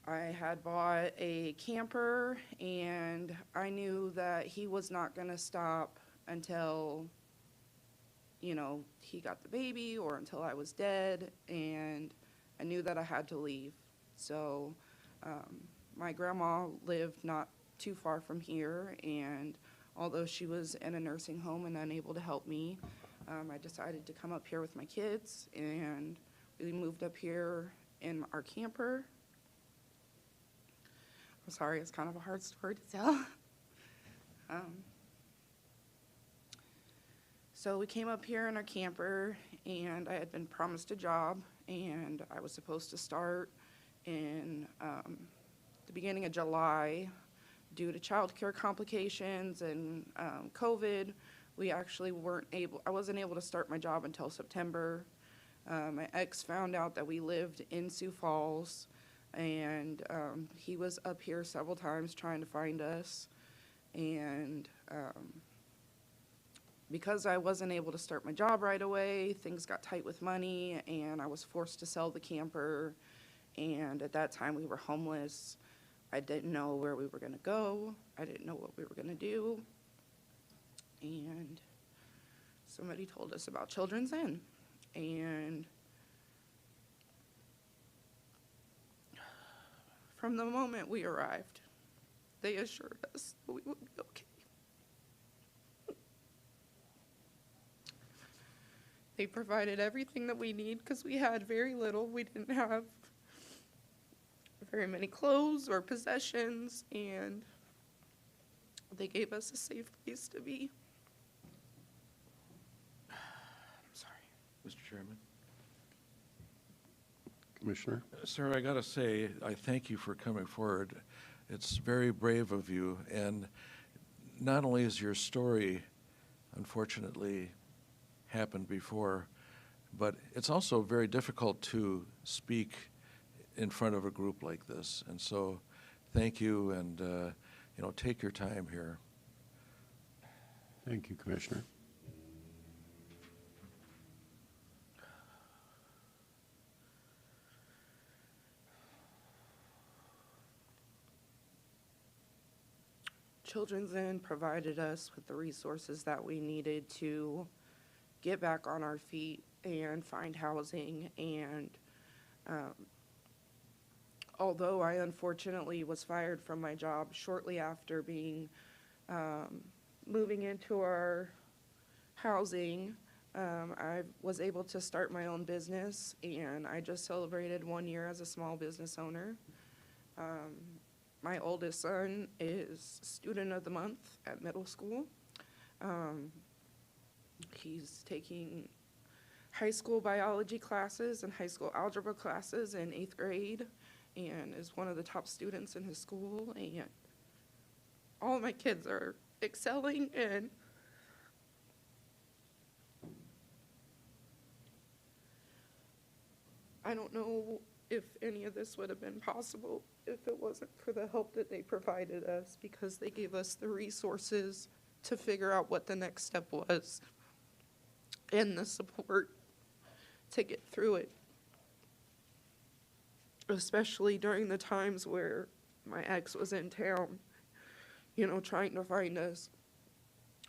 I had bought a camper, and I knew that he was not going to stop until, he got the baby or until I was dead, and I knew that I had to leave. So my grandma lived not too far from here, and although she was in a nursing home and unable to help me, I decided to come up here with my kids, and we moved up here in our camper. I'm sorry, it's kind of a hard story to tell. So we came up here in our camper, and I had been promised a job, and I was supposed to start in the beginning of July. Due to childcare complications and COVID, I wasn't able to start my job until September. My ex found out that we lived in Sioux Falls, and he was up here several times trying to find us. And because I wasn't able to start my job right away, things got tight with money, and I was forced to sell the camper. And at that time, we were homeless. I didn't know where we were going to go. I didn't know what we were going to do. And somebody told us about Children's Inn. And from the moment we arrived, they assured us that we would be okay. They provided everything that we need because we had very little. We didn't have very many clothes or possessions, and they gave us a safe place to be. I'm sorry.
Mr. Chairman?
Commissioner?
Sir, I gotta say, I thank you for coming forward. It's very brave of you, and not only is your story, unfortunately, happened before, but it's also very difficult to speak in front of a group like this. And so thank you, and take your time here.
Thank you, Commissioner.
Children's Inn provided us with the resources that we needed to get back on our feet and find housing. And although I unfortunately was fired from my job shortly after moving into our housing, I was able to start my own business, and I just celebrated 1 year as a small business owner. My oldest son is Student of the Month at middle school. He's taking high school biology classes and high school algebra classes in 8th grade, and is one of the top students in his school. And all my kids are excelling, and I don't know if any of this would have been possible if it wasn't for the help that they provided us, because they gave us the resources to figure out what the next step was and the support to get through it. Especially during the times where my ex was in town, you know, trying to find us.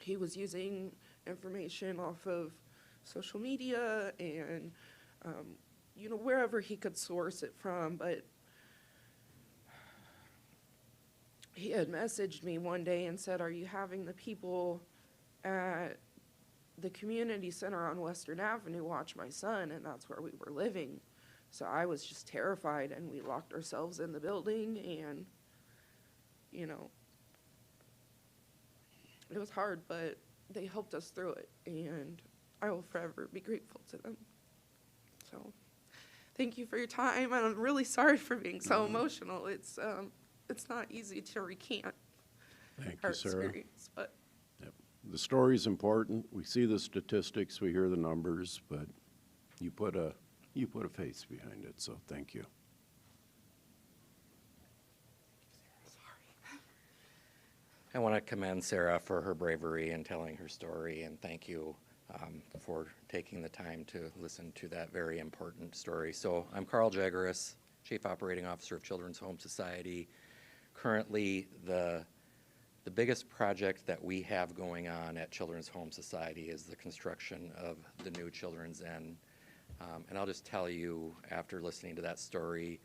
He was using information off of social media and, you know, wherever he could source it from. But he had messaged me one day and said, "Are you having the people at the community center on Western Avenue watch my son?" And that's where we were living. So I was just terrified, and we locked ourselves in the building, and, you know, it was hard, but they helped us through it, and I will forever be grateful to them. So thank you for your time, and I'm really sorry for being so emotional. It's not easy to recant
Thank
our
you, Sarah.
experience, but
Yep. The story's important. We see the statistics, we hear the numbers, but you put a face behind it, so thank you.
I want to commend Sarah for her bravery in telling her story, and thank you for taking the time to listen to that very important story. So I'm Carl Jageris, Chief Operating Officer of Children's Home Society. Currently, the biggest project that we have going on at Children's Home Society is the construction of the new Children's Inn. And I'll just tell you, after listening to that story,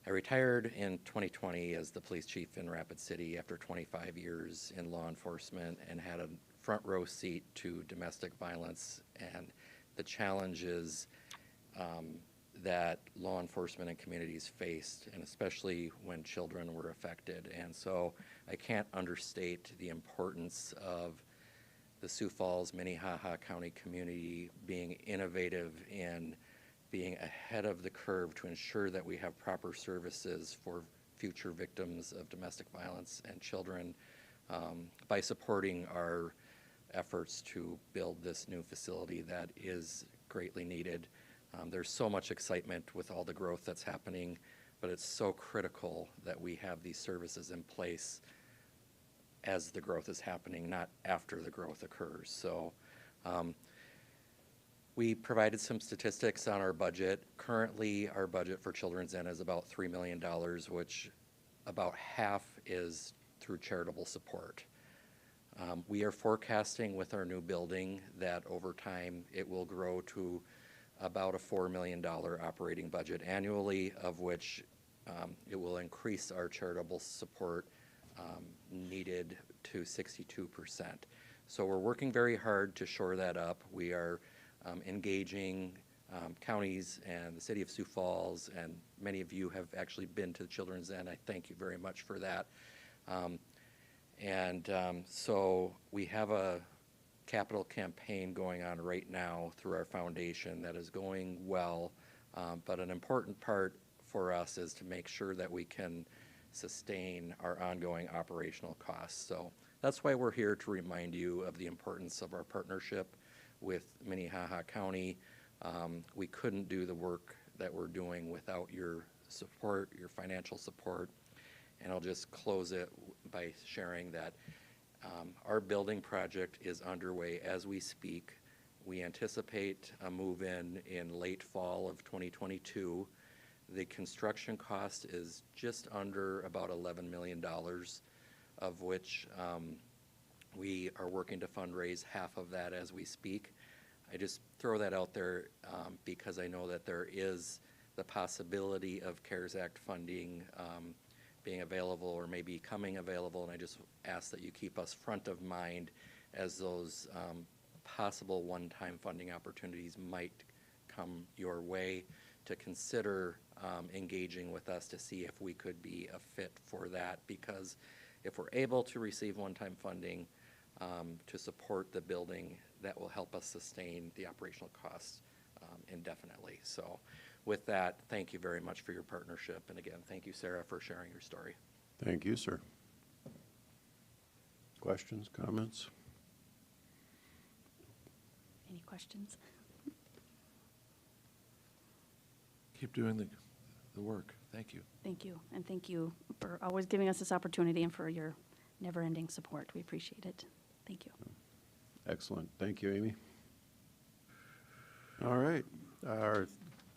I retired in 2020 as the police chief in Rapid City after 25 years in law enforcement, and had a front row seat to domestic violence and the challenges that law enforcement and communities faced, and especially when children were affected. And so I can't understate the importance of the Sioux Falls, Minnehaha County community being innovative in being ahead of the curve to ensure that we have proper services for future victims of domestic violence and children by supporting our efforts to build this new facility that is greatly needed. There's so much excitement with all the growth that's happening, but it's so critical that we have these services in place as the growth is happening, not after the growth occurs. So we provided some statistics on our budget. Currently, our budget for Children's Inn is about $3 million, which about half is through charitable support. We are forecasting with our new building that over time it will grow to about a $4 million operating budget annually, of which it will increase our charitable support needed to 62%. So we're working very hard to shore that up. We are engaging counties and the city of Sioux Falls, and many of you have actually been to the Children's Inn. I thank you very much for that. So we have a capital campaign going on right now through our foundation that is going well, but an important part for us is to make sure that we can sustain our ongoing operational costs. So that's why we're here, to remind you of the importance of our partnership with Minnehaha County. We couldn't do the work that we're doing without your support, your financial support. And I'll just close it by sharing that our building project is underway as we speak. We anticipate a move-in late fall of 2022. The construction cost is just under about $11 million, of which we are working to fundraise half of that as we speak. I just throw that out there because I know that there is the possibility of CARES Act funding being available or maybe coming available, and I just ask that you keep us front of mind as those possible one-time funding opportunities might come your way, to consider engaging with us to see if we could be a fit for that, because if we're able to receive one-time funding to support the building, that will help us sustain the operational costs indefinitely. So with that, thank you very much for your partnership, and again, thank you, Sarah, for sharing your story.
Thank you, sir. Questions, comments?
Any questions?
Keep doing the work. Thank you.
Thank you, and thank you for always giving us this opportunity and for your never-ending support. We appreciate it. Thank you.
Excellent. Thank you, Amy. All right. Our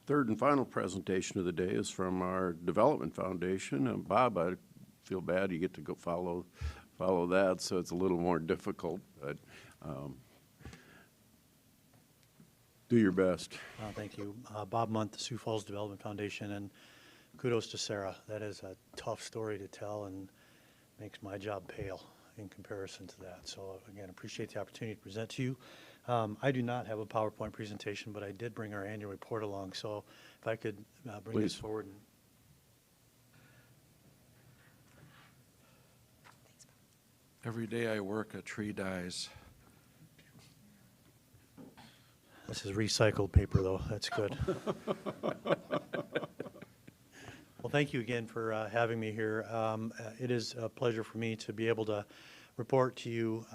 third and final presentation of the day is from our Development Foundation. And Bob, I feel bad you get to go follow that, so it's a little more difficult, but do your best.
Thank you. Bob Munt, the Sioux Falls Development Foundation, and kudos to Sarah. That is a tough story to tell and makes my job pale in comparison to that. So again, appreciate the opportunity to present to you. I do not have a PowerPoint presentation, but I did bring our annual report along. So if I could bring this forward.
Every day I work, a tree dies.
This is recycled paper, though. That's good. Well, thank you again for having me here. It is a pleasure for me to be able to report to you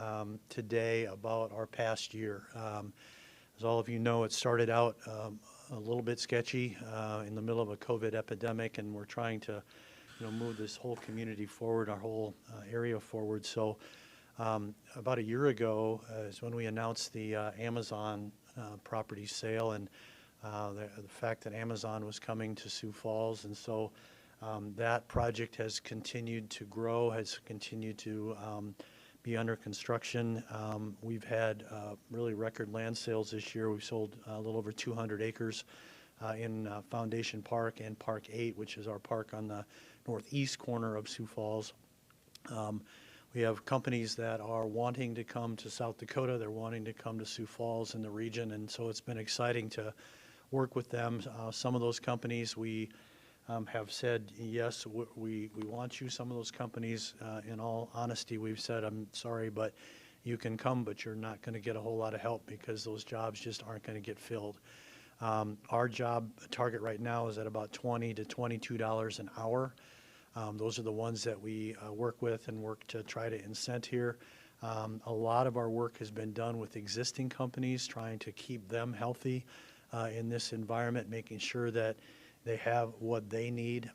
today about our past year. As all of you know, it started out a little bit sketchy in the middle of a COVID epidemic, and we're trying to move this whole community forward, our whole area forward. So about a year ago is when we announced the Amazon property sale, and the fact that Amazon was coming to Sioux Falls. And so that project has continued to grow, has continued to be under construction. We've had really record land sales this year. We've sold a little over 200 acres in Foundation Park and Park 8, which is our park on the northeast corner of Sioux Falls. We have companies that are wanting to come to South Dakota. They're wanting to come to Sioux Falls in the region, and so it's been exciting to work with them. Some of those companies we have said, yes, we want you. Some of those companies, in all honesty, we've said, I'm sorry, but you can come, but you're not going to get a whole lot of help because those jobs just aren't going to get filled. Our job target right now is at about $20 to $22 an hour. Those are the ones that we work with and work to try to incent here. A lot of our work has been done with existing companies, trying to keep them healthy in this environment, making sure that they have what they need.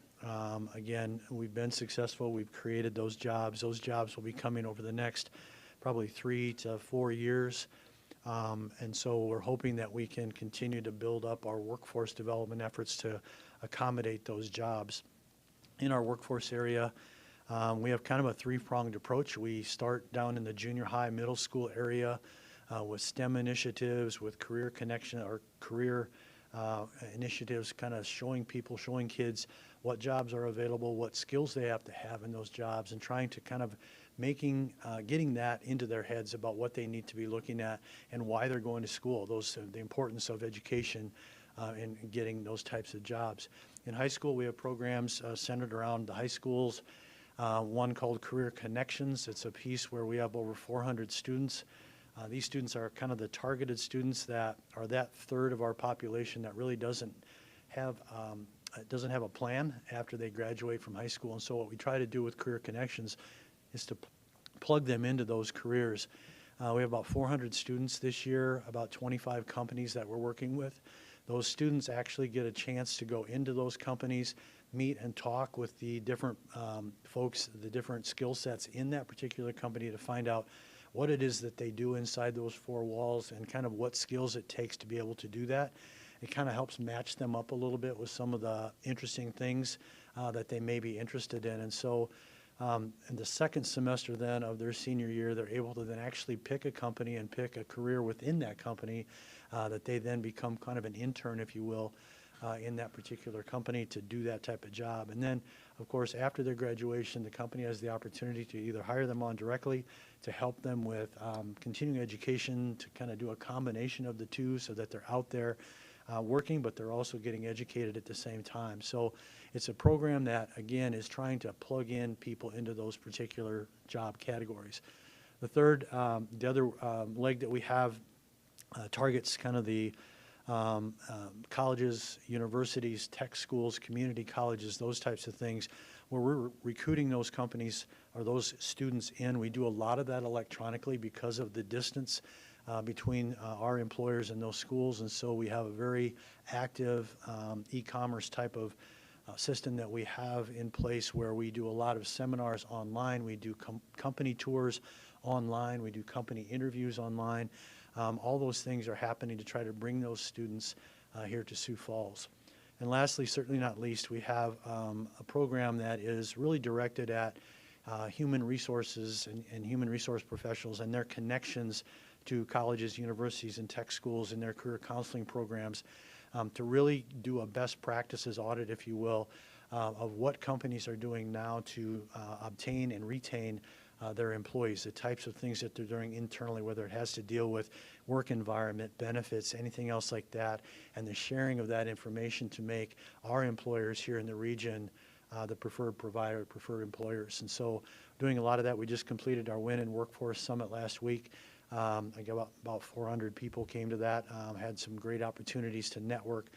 Again, we've been successful. We've created those jobs. Those jobs will be coming over the next probably 3 to 4 years. And so we're hoping that we can continue to build up our workforce development efforts to accommodate those jobs. In our workforce area, we have kind of a three-pronged approach. We start down in the junior high, middle school area with STEM initiatives, with career connection or career initiatives, kind of showing kids what jobs are available, what skills they have to have in those jobs, and trying to kind of getting that into their heads about what they need to be looking at and why they're going to school, the importance of education in getting those types of jobs. In high school, we have programs centered around the high schools, one called Career Connections. It's a piece where we have over 400 students. These students are kind of the targeted students that are that third of our population that really doesn't have a plan after they graduate from high school. And so what we try to do with Career Connections is to plug them into those careers. We have about 400 students this year, about 25 companies that we're working with. Those students actually get a chance to go into those companies, meet and talk with the different folks, the different skill sets in that particular company to find out what it is that they do inside those four walls and kind of what skills it takes to be able to do that. It kind of helps match them up a little bit with some of the interesting things that they may be interested in. And so in the second semester then of their senior year, they're able to then actually pick a company and pick a career within that company that they then become kind of an intern, if you will, in that particular company to do that type of job. And then, of course, after their graduation, the company has the opportunity to either hire them on directly to help them with continuing education, to kind of do a combination of the two so that they're out there working, but they're also getting educated at the same time. So it's a program that, again, is trying to plug in people into those particular job categories. The third, the other leg that we have targets kind of the colleges, universities, tech schools, community colleges, those types of things, where we're recruiting those companies or those students in. We do a lot of that electronically because of the distance between our employers and those schools, and so we have a very active e-commerce type of system that we have in place where we do a lot of seminars online, we do company tours online, we do company interviews online. All those things are happening to try to bring those students here to Sioux Falls. And lastly, certainly not least, we have a program that is really directed at human resources and human resource professionals and their connections to colleges, universities, and tech schools in their career counseling programs to really do a best practices audit, if you will, of what companies are doing now to obtain and retain their employees, the types of things that they're doing internally, whether it has to deal with work environment, benefits, anything else like that, and the sharing of that information to make our employers here in the region the preferred provider, preferred employers. And so doing a lot of that. We just completed our Win in Workforce Summit last week. I got about 400 people came to that, had some great opportunities to network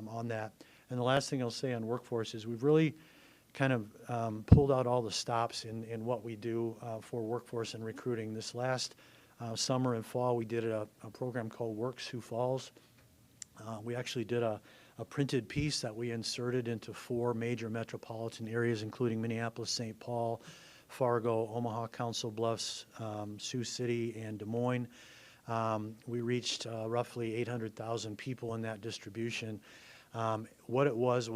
on that. And the last thing I'll say on workforce is we've really kind of pulled out all the stops in what we do for workforce and recruiting. This last summer and fall, we did a program called Work Sioux Falls. We actually did a printed piece that we inserted into 4 major metropolitan areas, including Minneapolis, St. Paul, Fargo, Omaha, Council Bluffs, Sioux City, and Des Moines. We reached roughly 800,000 people in that distribution. What it was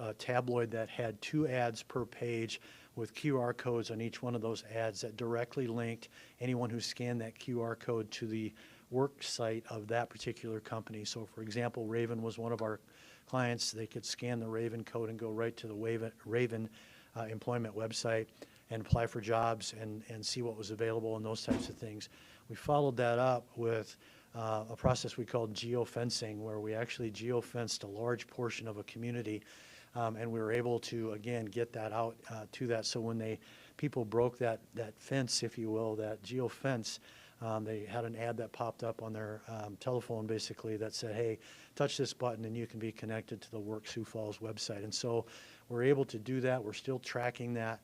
a tabloid that had 2 ads per page with QR codes on each one of those ads that directly linked anyone who scanned that QR code to the work site of that particular company. So for example, Raven was one of our clients. They could scan the Raven code and go right to the Raven employment website and apply for jobs and see what was available and those types of things. We followed that up with a process we called geofencing, where we actually geofenced a large portion of a community, and we were able to, again, get that out to that. So when people broke that fence, if you will, that geofence, they had an ad that popped up on their telephone basically that said, hey, touch this button and you can be connected to the Work Sioux Falls website. And so we're able to do that. We're still tracking that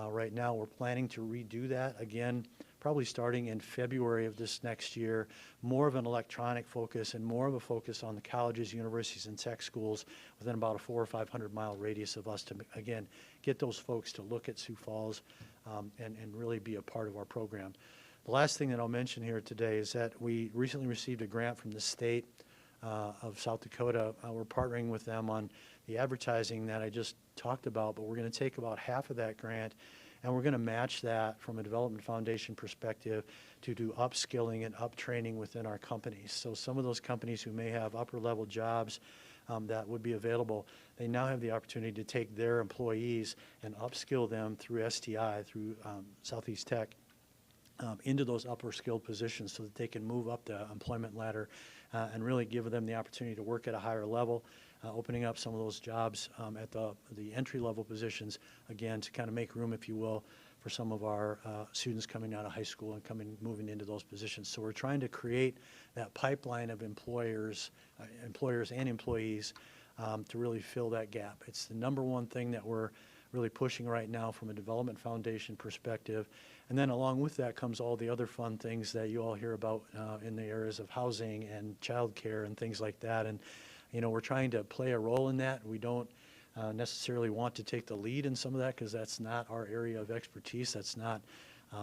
right now. We're planning to redo that again, probably starting in February of this next year, more of an electronic focus and more of a focus on the colleges, universities, and tech schools within about a 400 or 500 mile radius of us to, again, get those folks to look at Sioux Falls and really be a part of our program. The last thing that I'll mention here today is that we recently received a grant from the state of South Dakota. We're partnering with them on the advertising that I just talked about, but we're going to take about half of that grant and we're going to match that from a development foundation perspective to do upskilling and uptraining within our companies. So some of those companies who may have upper level jobs that would be available, they now have the opportunity to take their employees and upskill them through STI, through Southeast Tech, into those upper skilled positions so that they can move up the employment ladder and really give them the opportunity to work at a higher level, opening up some of those jobs at the entry level positions, again, to kind of make room, if you will, for some of our students coming out of high school and moving into those positions. So we're trying to create that pipeline of employers and employees to really fill that gap. It's the number one thing that we're really pushing right now from a development foundation perspective. And then along with that comes all the other fun things that you all hear about in the areas of housing and childcare and things like that. And, you know, we're trying to play a role in that. We don't necessarily want to take the lead in some of that because that's not our area of expertise. That's not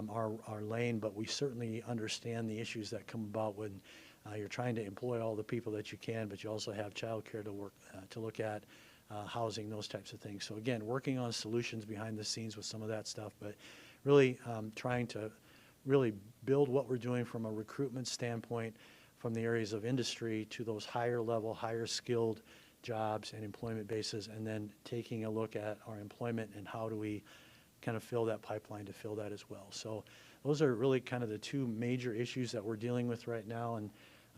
our lane, but we certainly understand the issues that come about when you're trying to employ all the people that you can, but you also have childcare to look at, housing, those types of things. So again, working on solutions behind the scenes with some of that stuff, but really trying to really build what we're doing from a recruitment standpoint from the areas of industry to those higher level, higher skilled jobs and employment bases, and then taking a look at our employment and how do we kind of fill that pipeline to fill that as well. So those are really kind of the 2 major issues that we're dealing with right now. And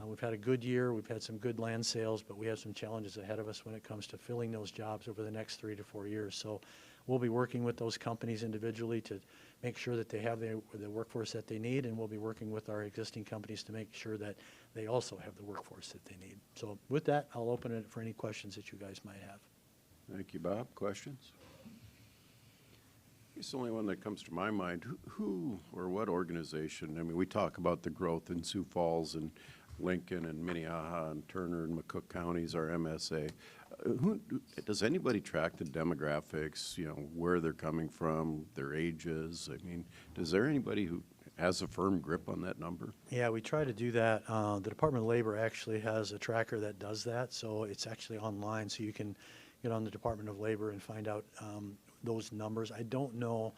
we've had a good year. We've had some good land sales, but we have some challenges ahead of us when it comes to filling those jobs over the next 3 to 4 years. So we'll be working with those companies individually to make sure that they have the workforce that they need, and we'll be working with our existing companies to make sure that they also have the workforce that they need. So with that, I'll open it for any questions that you guys might have.
Thank you, Bob. Questions? It's the only one that comes to my mind. Who or what organization? I mean, we talk about the growth in Sioux Falls and Lincoln and Minnehaha and Turner and McCook counties, our MSA. Does anybody track the demographics, you know, where they're coming from, their ages? I mean, is there anybody who has a firm grip on that number?
Yeah, we try to do that. The Department of Labor actually has a tracker that does that, so it's actually online, so you can get on the Department of Labor and find out those numbers. I don't know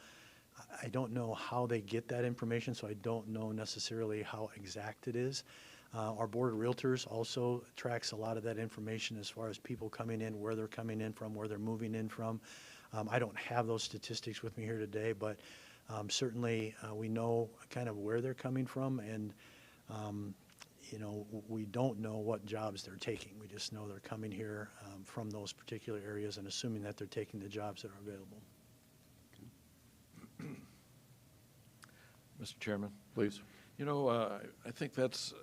how they get that information, so I don't know necessarily how exact it is. Our Board of Realtors also tracks a lot of that information as far as people coming in, where they're coming in from, where they're moving in from. I don't have those statistics with me here today, but certainly we know kind of where they're coming from, and you know, we don't know what jobs they're taking. We just know they're coming here from those particular areas and assuming that they're taking the jobs that are available.
Mr. Chairman?
Please.
You know, I think that's,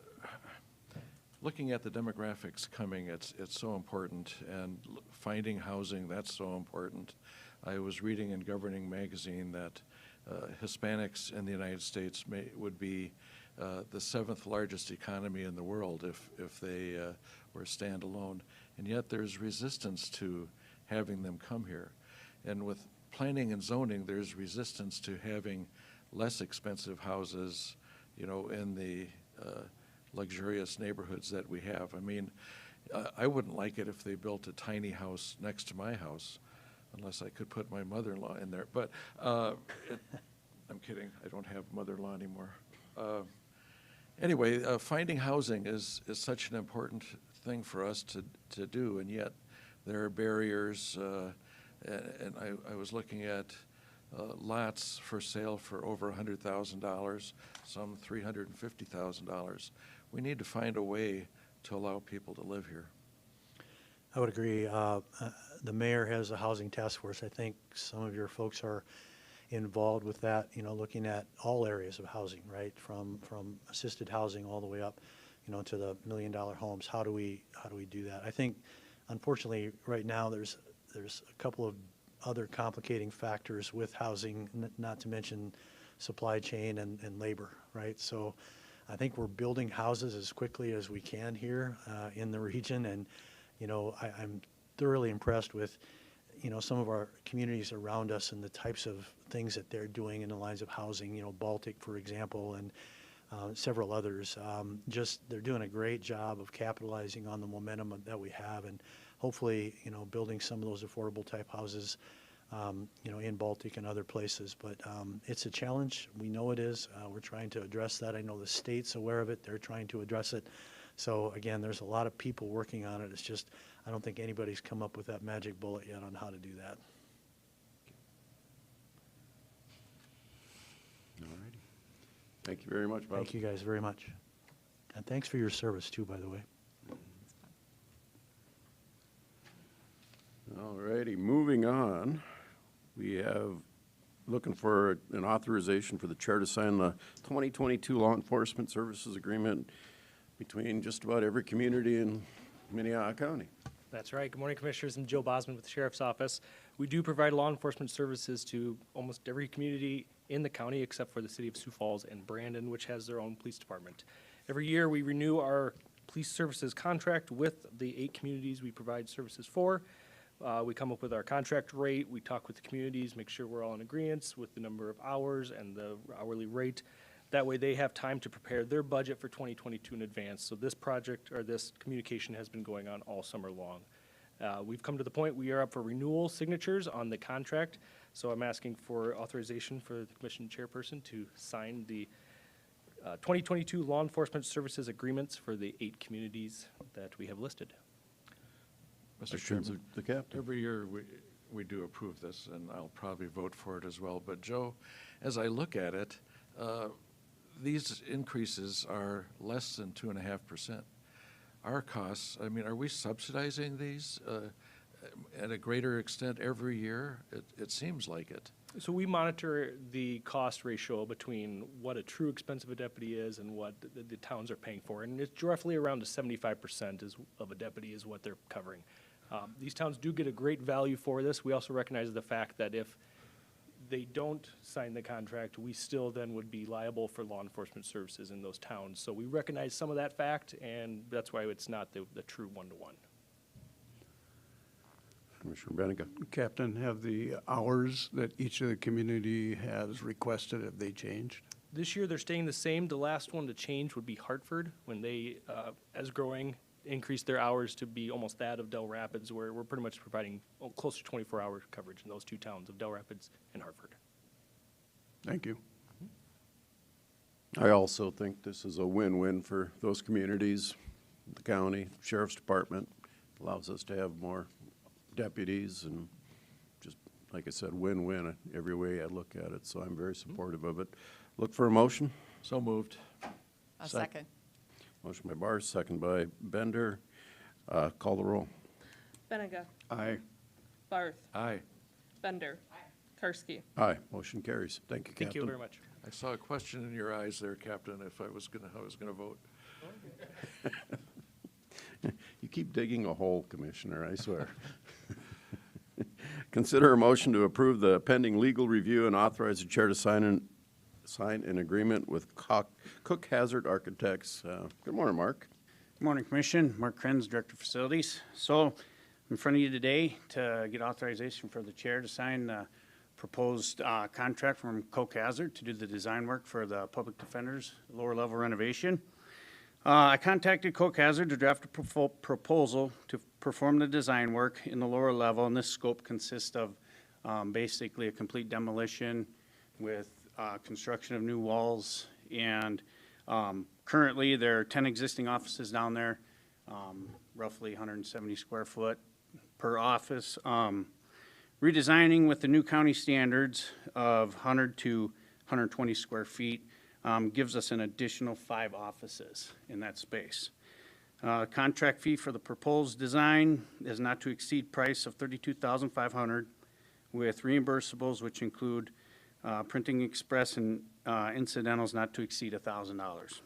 looking at the demographics coming, it's so important, and finding housing, that's so important. I was reading in Governing Magazine that Hispanics in the United States would be the 7th largest economy in the world if they were standalone, and yet there's resistance to having them come here. And with planning and zoning, there's resistance to having less expensive houses, you know, in the luxurious neighborhoods that we have. I mean, I wouldn't like it if they built a tiny house next to my house, unless I could put my mother-in-law in there. But I'm kidding. I don't have mother-in-law anymore. Anyway, finding housing is such an important thing for us to do, and yet there are barriers. And I was looking at lots for sale for over $100,000, some $350,000. We need to find a way to allow people to live here.
I would agree. The mayor has a housing task force. I think some of your folks are involved with that, you know, looking at all areas of housing, right? From assisted housing all the way up, you know, to the $1 million homes. How do we do that? I think, unfortunately, right now there's a couple of other complicating factors with housing, not to mention supply chain and labor, right? So I think we're building houses as quickly as we can here in the region, and you know, I'm thoroughly impressed with, you know, some of our communities around us and the types of things that they're doing in the lines of housing, you know, Baltic, for example, and several others. Just they're doing a great job of capitalizing on the momentum that we have, and hopefully, you know, building some of those affordable type houses, you know, in Baltic and other places. But it's a challenge. We know it is. We're trying to address that. I know the state's aware of it. They're trying to address it. So again, there's a lot of people working on it. It's just, I don't think anybody's come up with that magic bullet yet on how to do that.
All righty. Thank you very much, Bob.
Thank you guys very much. And thanks for your service too, by the way.
All righty, moving on. We have, looking for an authorization for the chair to sign the 2022 Law Enforcement Services Agreement between just about every community in Minnehaha County.
That's right. Good morning, Commissioners. I'm Joe Bosman with the Sheriff's Office. We do provide law enforcement services to almost every community in the county except for the city of Sioux Falls and Brandon, which has their own police department. Every year, we renew our police services contract with the 8 communities we provide services for. We come up with our contract rate. We talk with the communities, make sure we're all in agreement with the number of hours and the hourly rate. That way they have time to prepare their budget for 2022 in advance. So this project, or this communication, has been going on all summer long. We've come to the point we are up for renewal signatures on the contract. So I'm asking for authorization for the commission chairperson to sign the 2022 law enforcement services agreements for the 8 communities that we have listed.
Mr. Chairman, every year we do approve this, and I'll probably vote for it as well. But Joe, as I look at it, these increases are less than 2.5%. Our costs, I mean, are we subsidizing these? at a greater extent every year? It seems like it.
So we monitor the cost ratio between what a true expense of a deputy is and what the towns are paying for. And it's roughly around to 75% of a deputy is what they're covering. These towns do get a great value for this. We also recognize the fact that if they don't sign the contract, we still then would be liable for law enforcement services in those towns. So we recognize some of that fact, and that's why it's not the true one-to-one.
Commissioner Benega.
Captain, have the hours that each of the community has requested, have they changed?
This year, they're staying the same. The last one to change would be Hartford, when they, as growing, increased their hours to be almost that of Del Rapids, where we're pretty much providing close to 24-hour coverage in those two towns of Del Rapids and Hartford.
Thank you.
I also think this is a win-win for those communities, the county, sheriff's department, allows us to have more deputies, and just, like I said, win-win every way I look at it, so I'm very supportive of it. Look for a motion.
So moved.
A second.
Motion by Barr, second by Bender. Call the roll.
Benega.
Aye.
Barth.
Aye.
Bender. Karski.
Aye, motion carries. Thank you, Captain.
Thank you very much.
I saw a question in your eyes there, Captain, if how I was gonna vote.
You keep digging a hole, Commissioner, I swear. Consider a motion to approve the pending legal review and authorize the chair to sign an agreement with Cook Hazard Architects. Good morning, Mark.
Good morning, Commission. Mark Krenz, Director of Facilities. So, I'm in front of you today to get authorization for the chair to sign the proposed contract from Cook Hazard to do the design work for the public defender's lower level renovation. I contacted Cook Hazard to draft a proposal to perform the design work in the lower level, and this scope consists of basically a complete demolition with construction of new walls, and currently there are 10 existing offices down there, roughly 170 square foot per office. Redesigning with the new county standards of 100 to 120 square feet gives us an additional 5 offices in that space. Contract fee for the proposed design is not to exceed price of $32,500 with reimbursables, which include printing express and incidentals not to exceed $1,000.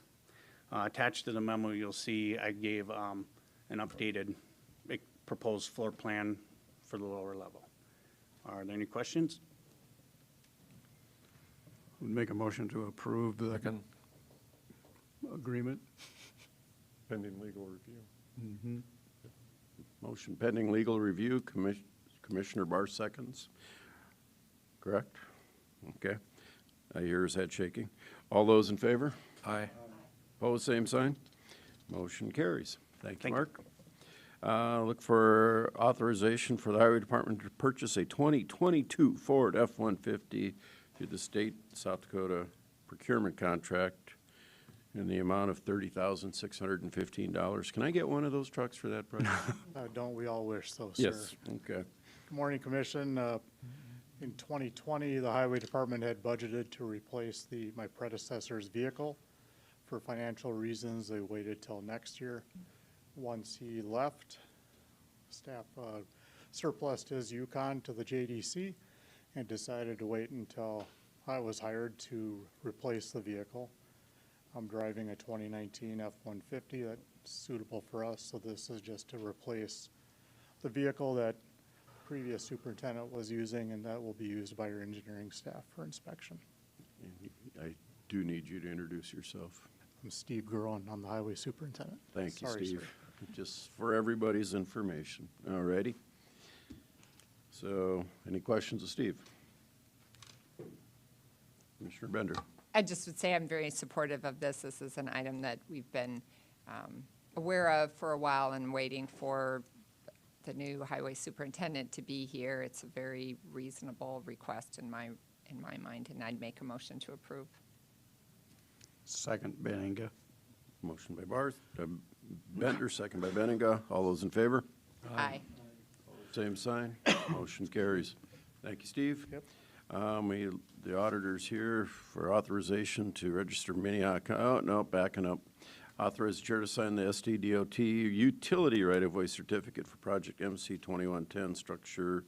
Attached to the memo, you'll see I gave an updated proposed floor plan for the lower level. Are there any questions?
Would make a motion to approve the
Second.
agreement.
Pending legal review.
Motion pending legal review. Commissioner Barr seconds. Correct? Okay. I hear his head shaking. All those in favor?
Aye.
Opposed, same sign. Motion carries. Thank you, Mark. Look for authorization for the Highway Department to purchase a 2022 Ford F-150 through the state South Dakota procurement contract in the amount of $30,615. Can I get one of those trucks for that price?
Don't we all wish so, sir?
Yes, okay.
Good morning, Commission. In 2020, the Highway Department had budgeted to replace my predecessor's vehicle. For financial reasons, they waited till next year. Once he left, staff surplused his Yukon to the JDC and decided to wait until I was hired to replace the vehicle. I'm driving a 2019 F-150 that's suitable for us, so this is just to replace the vehicle that previous superintendent was using, and that will be used by your engineering staff for inspection.
I do need you to introduce yourself.
I'm Steve Guron, I'm the highway superintendent.
Thank you,
Sorry,
Steve.
sir.
Just for everybody's information. All righty. So, any questions of Steve? Commissioner Bender.
I just would say I'm very supportive of this. This is an item that we've been aware of for a while and waiting for the new highway superintendent to be here. It's a very reasonable request in my mind, and I'd make a motion to approve.
Second, Benega.
Motion by Barth, Bender, second by Benega. All those in favor?
Aye.
Same sign. Motion carries. Thank you, Steve.
Yep.
The auditor's here for authorization to register Minnehaha. Oh, no, backing up. Authorize the chair to sign the SDDOT utility right-of-way certificate for project MC 2110, structure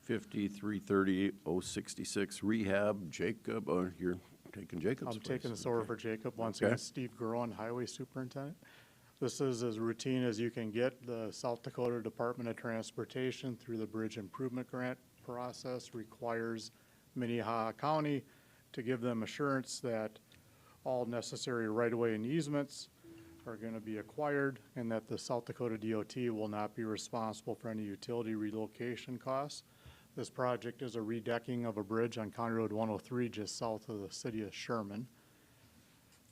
5333066 rehab. Jacob, you're taking Jacob's
I'm
place.
taking this over for Jacob. Once
Okay.
again, Steve Groen, Highway Superintendent. This is as routine as you can get. The South Dakota Department of Transportation, through the Bridge Improvement Grant process, requires Minnehaha County to give them assurance that all necessary right-of-way and easements are going to be acquired, and that the South Dakota DOT will not be responsible for any utility relocation costs. This project is a redecking of a bridge on County Road 103 just south of the city of Sherman.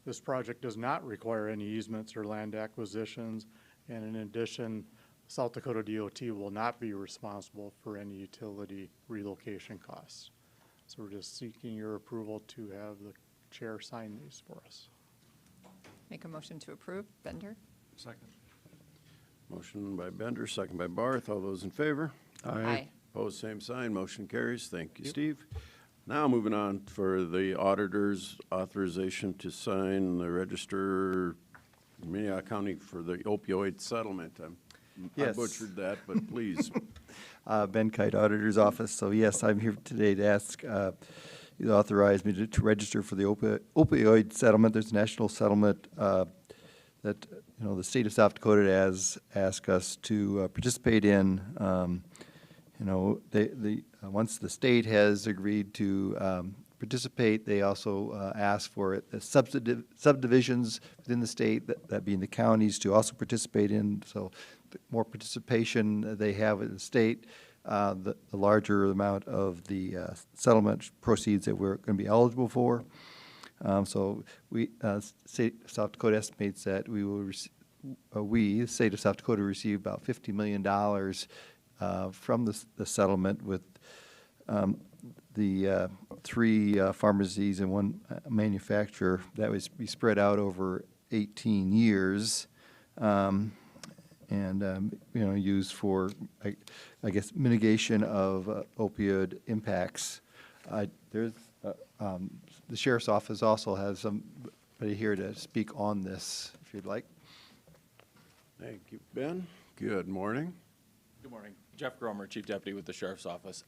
This project does not require any easements or land acquisitions, and in addition, South Dakota DOT will not be responsible for any utility relocation costs. So we're just seeking your approval to have the chair sign these for us.
Make a motion to approve. Bender?
Second.
Motion by Bender, second by Barth. All those in favor?
Aye.
Opposed, same sign. Motion carries. Thank you, Steve. Now moving on for the auditor's authorization to sign the register in Minnehaha County for the opioid settlement. I
Yes.
butchered that, but please.
Ben Kite, Auditor's Office. So yes, I'm here today to ask you to authorize me to register for the opioid settlement. There's a national settlement that the state of South Dakota has asked us to participate in. Once the state has agreed to participate, they also ask for subdivisions within the state, that being the counties, to also participate in. So the more participation they have in the state, the larger amount of the settlement proceeds that we're going to be eligible for. So South Dakota estimates that we will the state of South Dakota, receive about $50 million from the settlement, with the three pharmacies and one manufacturer. That was be spread out over 18 years, and used for, I guess, mitigation of opioid impacts. The sheriff's office also has somebody here to speak on this, if you'd like.
Thank you, Ben. Good morning.
Good morning. Jeff Gromer, Chief Deputy with the Sheriff's Office.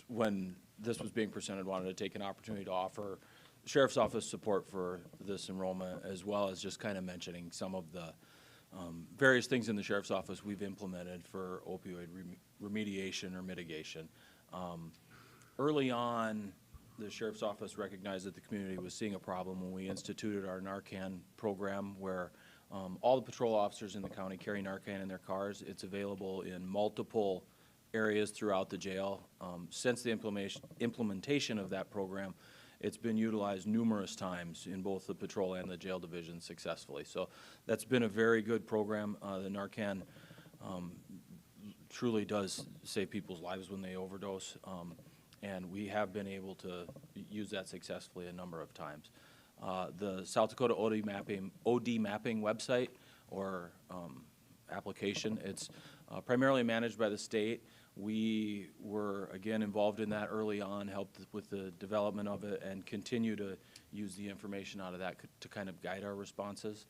When this was being presented, wanted to take an opportunity to offer the Sheriff's Office support for this enrollment, as well as just kind of mentioning some of the various things in the Sheriff's Office we've implemented for opioid remediation or mitigation. Early on, the Sheriff's Office recognized that the community was seeing a problem when we instituted our Narcan program, where all the patrol officers in the county carry Narcan in their cars. It's available in multiple areas throughout the jail. Since the implementation of that program, it's been utilized numerous times in both the patrol and the jail division successfully. So that's been a very good program. The Narcan truly does save people's lives when they overdose, and we have been able to use that successfully a number of times. The South Dakota OD mapping website or application, it's primarily managed by the state. We were, again, involved in that early on, helped with the development of it, and continue to use the information out of that to kind of guide our responses.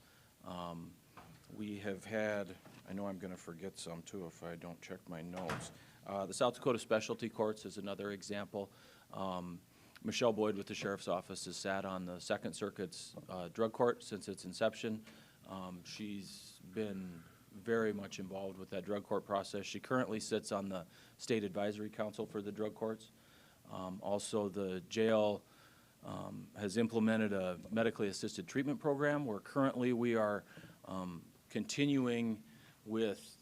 We have had, I know I'm going to forget some too if I don't check my notes. The South Dakota Specialty Courts is another example. Michelle Boyd with the Sheriff's Office has sat on the Second Circuit's drug court since its inception. She's been very much involved with that drug court process. She currently sits on the State Advisory Council for the drug courts. Also, the jail has implemented a medically assisted treatment program, where currently we are continuing with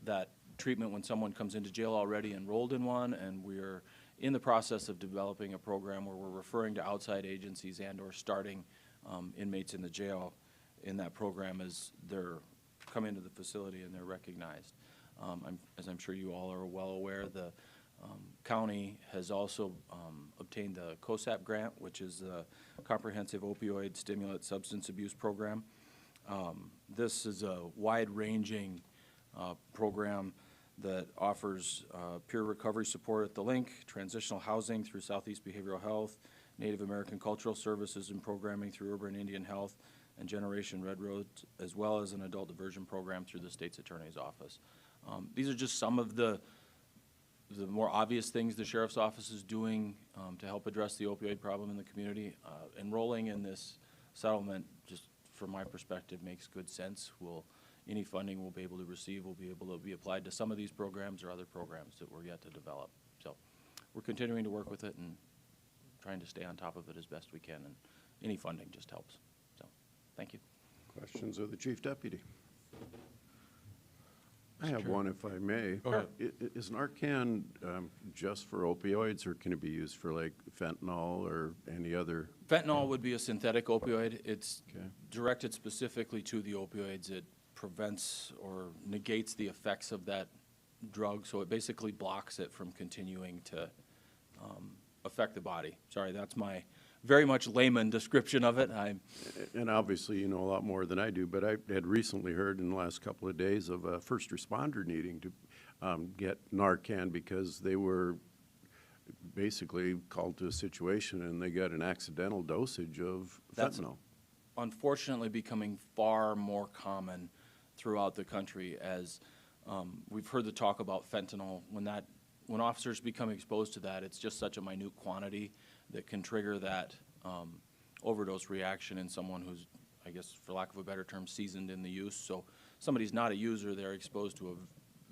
that treatment when someone comes into jail already enrolled in one, and we're in the process of developing a program where we're referring to outside agencies and or starting inmates in the jail in that program as they're come into the facility and they're recognized. As I'm sure you all are well aware, the county has also obtained the COSAP grant, which is the Comprehensive Opioid Stimulant Substance Abuse Program. This is a wide-ranging program that offers peer recovery support at the link, transitional housing through Southeast Behavioral Health, Native American Cultural Services and programming through Urban Indian Health, and Generation Red Roads, as well as an adult diversion program through the state's attorney's office. These are just some of the more obvious things the sheriff's office is doing to help address the opioid problem in the community. Enrolling in this settlement, just from my perspective, makes good sense. Any funding we'll be able to receive will be able to be applied to some of these programs or other programs that we're yet to develop. So we're continuing to work with it and trying to stay on top of it as best we can, and any funding just helps. So, thank you.
Questions of the Chief Deputy? I
Mr.
have
Chair.
one, if I may.
Go ahead.
Is Narcan just for opioids, or can it be used for like fentanyl or any other?
Fentanyl would be a synthetic opioid. It's
Okay.
directed specifically to the opioids. It prevents or negates the effects of that drug, so it basically blocks it from continuing to affect the body. Sorry, that's my very much layman description of it.
And obviously, you know a lot more than I do, but I had recently heard in the last couple of days of a first responder needing to get Narcan because they were basically called to a situation and they got an accidental dosage of
That's
fentanyl.
unfortunately becoming far more common throughout the country as we've heard the talk about fentanyl. When officers become exposed to that, it's just such a minute quantity that can trigger that overdose reaction in someone who's, I guess, for lack of a better term, seasoned in the use. So somebody's not a user, they're exposed to a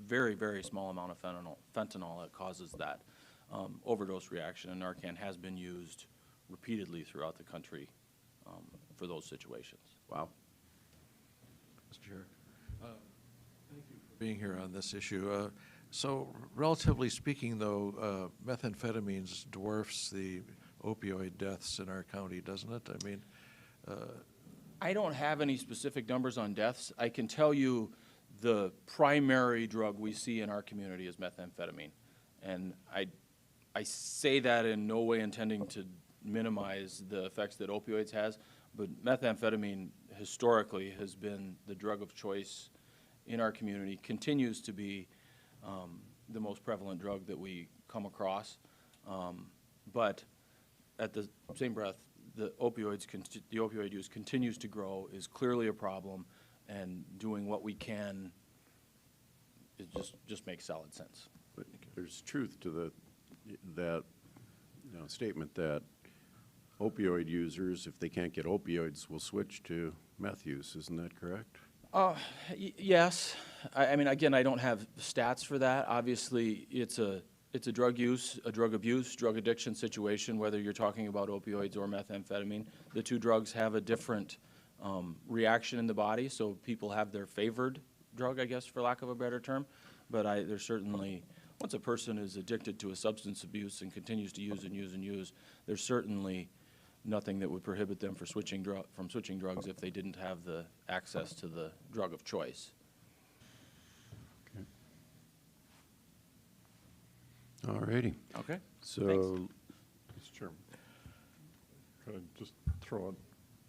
very, very small amount of fentanyl that causes that overdose reaction, and Narcan has been used repeatedly throughout the country for those situations.
Wow.
Mr. Chair. Thank you for being here on this issue. So relatively speaking, though, methamphetamines dwarfs the opioid deaths in our county, doesn't it? I mean,
I don't have any specific numbers on deaths. I can tell you the primary drug we see in our community is methamphetamine. And I say that in no way intending to minimize the effects that opioids has, but methamphetamine historically has been the drug of choice in our community, continues to be the most prevalent drug that we come across. But at the same breath, the opioid use continues to grow, is clearly a problem, and doing what we can, it just makes solid sense.
But there's truth to that statement that opioid users, if they can't get opioids, will switch to meth use. Isn't that correct?
Yes. I mean, again, I don't have stats for that. Obviously, it's a drug use, a drug abuse, drug addiction situation, whether you're talking about opioids or methamphetamine. The two drugs have a different reaction in the body, so people have their favored drug, I guess, for lack of a better term. But there's certainly, once a person is addicted to a substance abuse and continues to use and use and use, there's certainly nothing that would prohibit them from switching drugs if they didn't have the access to the drug of choice.
Okay. All righty.
Okay.
So,
Mr. Chairman, could I just throw out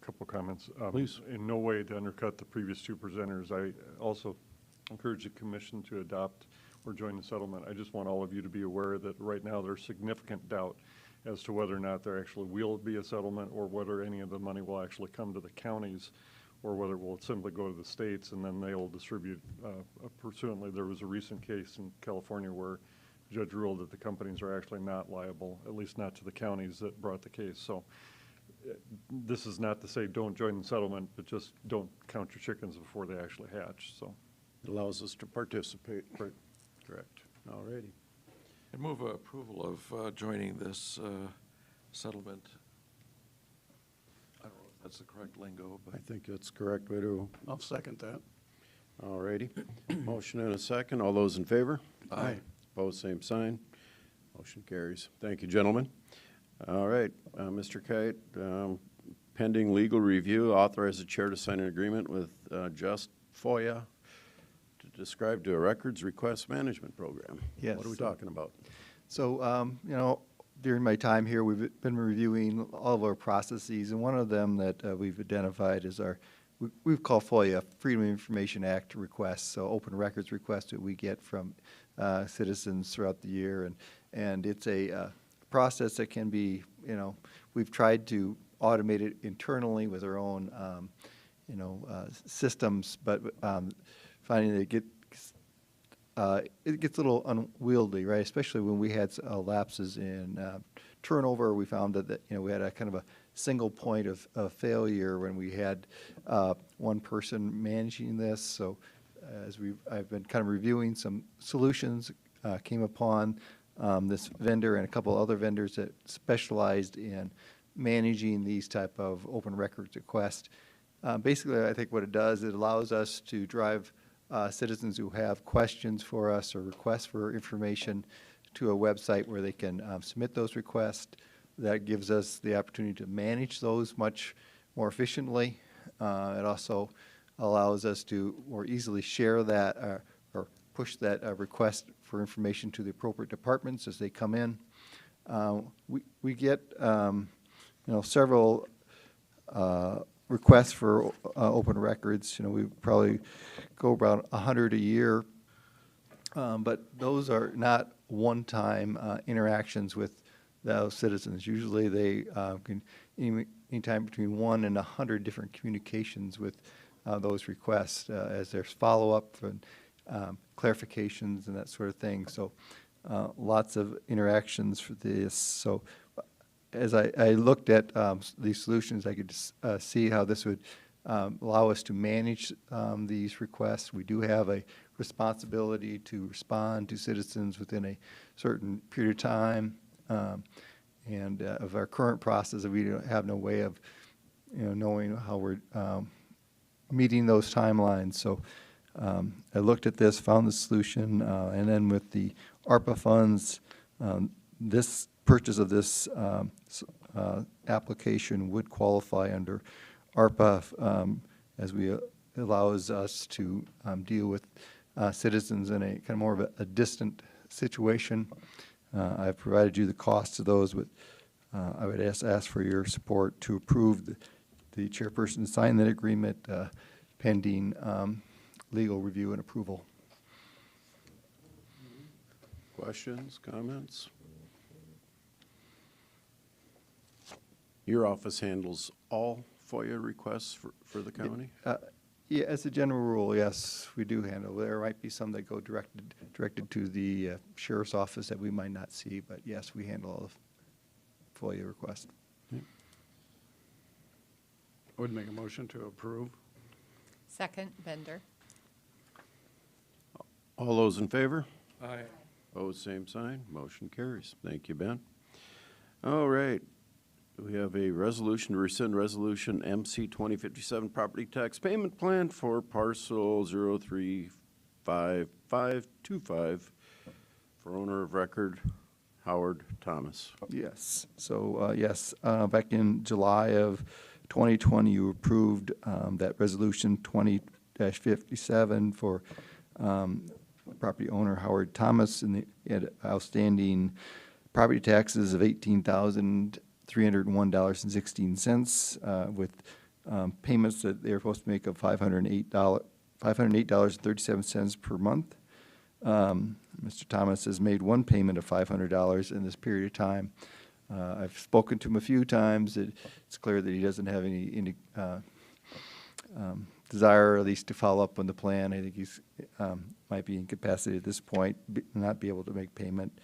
a couple comments?
Please.
In no way to undercut the previous two presenters. I also encourage the commission to adopt or join the settlement. I just want all of you to be aware that right now there's significant doubt as to whether or not there actually will be a settlement or whether any of the money will actually come to the counties or whether it will simply go to the states and then they will distribute pursuantly. There was a recent case in California where a judge ruled that the companies are actually not liable, at least not to the counties that brought the case. So this is not to say don't join the settlement, but just don't count your chickens before they actually hatch. So
it allows us to participate. Right. Correct. All righty.
I move approval of joining this settlement. I don't know if that's the correct lingo, but
I think that's correct way to.
I'll second that.
All righty. Motion and a second. All those in favor?
Aye.
Opposed, same sign. Motion carries. Thank you, gentlemen. All right, Mr. Kite, pending legal review, authorize the chair to sign an agreement with Just FOIA to describe to a records request management program.
Yes.
What are we talking about?
So, during my time here, we've been reviewing all of our processes, and one of them that we've identified is we've called FOIA, Freedom of Information Act requests, so open records requests that we get from citizens throughout the year, and it's a process that can be, we've tried to automate it internally with our own systems, but finding that it gets a little unwieldy, right? Especially when we had lapses in turnover. We found that we had a kind of a single point of failure when we had one person managing this. So I've been kind of reviewing some solutions, came upon this vendor and a couple other vendors that specialized in managing these type of open records requests. Basically, I think what it does, it allows us to drive citizens who have questions for us or requests for information to a website where they can submit those requests. That gives us the opportunity to manage those much more efficiently. It also allows us to more easily share that or push that request for information to the appropriate departments as they come in. We get several requests for open records. We probably go about 100 a year, but those are not one-time interactions with those citizens. Usually they can anytime between 1 and 100 different communications with those requests as there's follow-up and clarifications and that sort of thing. So lots of interactions for this. So as I looked at these solutions, I could see how this would allow us to manage these requests. We do have a responsibility to respond to citizens within a certain period of time. And of our current process, we don't have no way of knowing how we're meeting those timelines. So I looked at this, found the solution, and then with the ARPA funds, this purchase of this application would qualify under ARPA as we allows us to deal with citizens in a kind of more of a distant situation. I've provided you the costs of those, but I would ask for your support to approve the chairperson to sign that agreement pending legal review and approval.
Questions, comments? Your office handles all FOIA requests for the county?
Yeah, as a general rule, yes, we do handle. There might be some that go directed to the sheriff's office that we might not see, but yes, we handle all the FOIA requests.
I would make a motion to approve.
Second, Bender.
All those in favor?
Aye.
Opposed, same sign. Motion carries. Thank you, Ben. All right. We have a resolution to rescind Resolution MC 2057 Property Tax Payment Plan for parcel 035525 for owner of record Howard Thomas.
Yes. So, yes, back in July of 2020, you approved that Resolution 20-57 for property owner Howard Thomas and the outstanding property taxes of $18,301.16 with payments that they're supposed to make of $508.37 per month. Mr. Thomas has made one payment of $500 in this period of time. I've spoken to him a few times. It's clear that he doesn't have any desire, at least, to follow up on the plan. I think he's might be incapacitated at this point, not be able to make payment.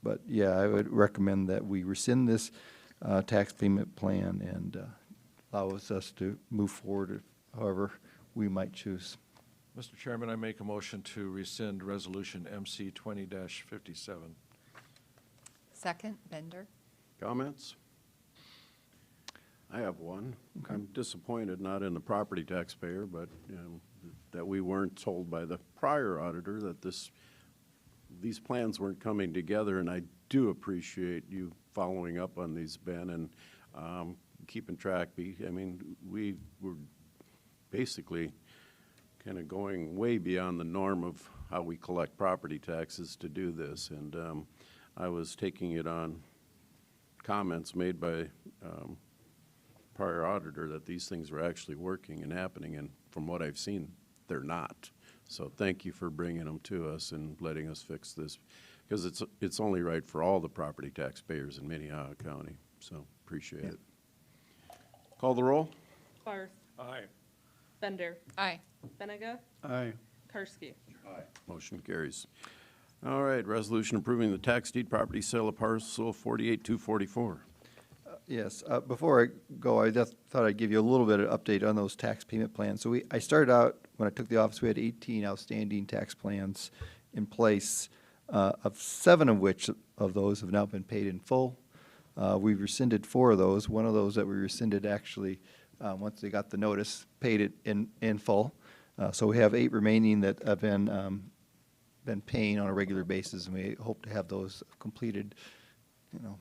But yeah, I would recommend that we rescind this tax payment plan and allows us to move forward however we might choose.
Mr. Chairman, I make a motion to rescind Resolution MC 20-57.
Second, Bender.
Comments? I have one. Okay. I'm disappointed not in the property taxpayer, but that we weren't told by the prior auditor that these plans weren't coming together, and I do appreciate you following up on these, Ben, and keeping track. I mean, we were basically kind of going way beyond the norm of how we collect property taxes to do this, and I was taking it on comments made by prior auditor that these things were actually working and happening, and from what I've seen, they're not. So thank you for bringing them to us and letting us fix this, because it's only right for all the property taxpayers in Minnehaha County. So appreciate it. Call the roll.
Barth.
Aye.
Bender.
Aye.
Benega.
Aye.
Karski.
Motion carries. All right, resolution approving the tax deed property sale of parcel 48244.
Yes, before I go, I just thought I'd give you a little bit of update on those tax payment plans. So I started out, when I took the office, we had 18 outstanding tax plans in place, of 7 of which of those have now been paid in full. We've rescinded 4 of those. One of those that we rescinded actually, once they got the notice, paid it in full. So we have 8 remaining that have been paying on a regular basis, and we hope to have those completed,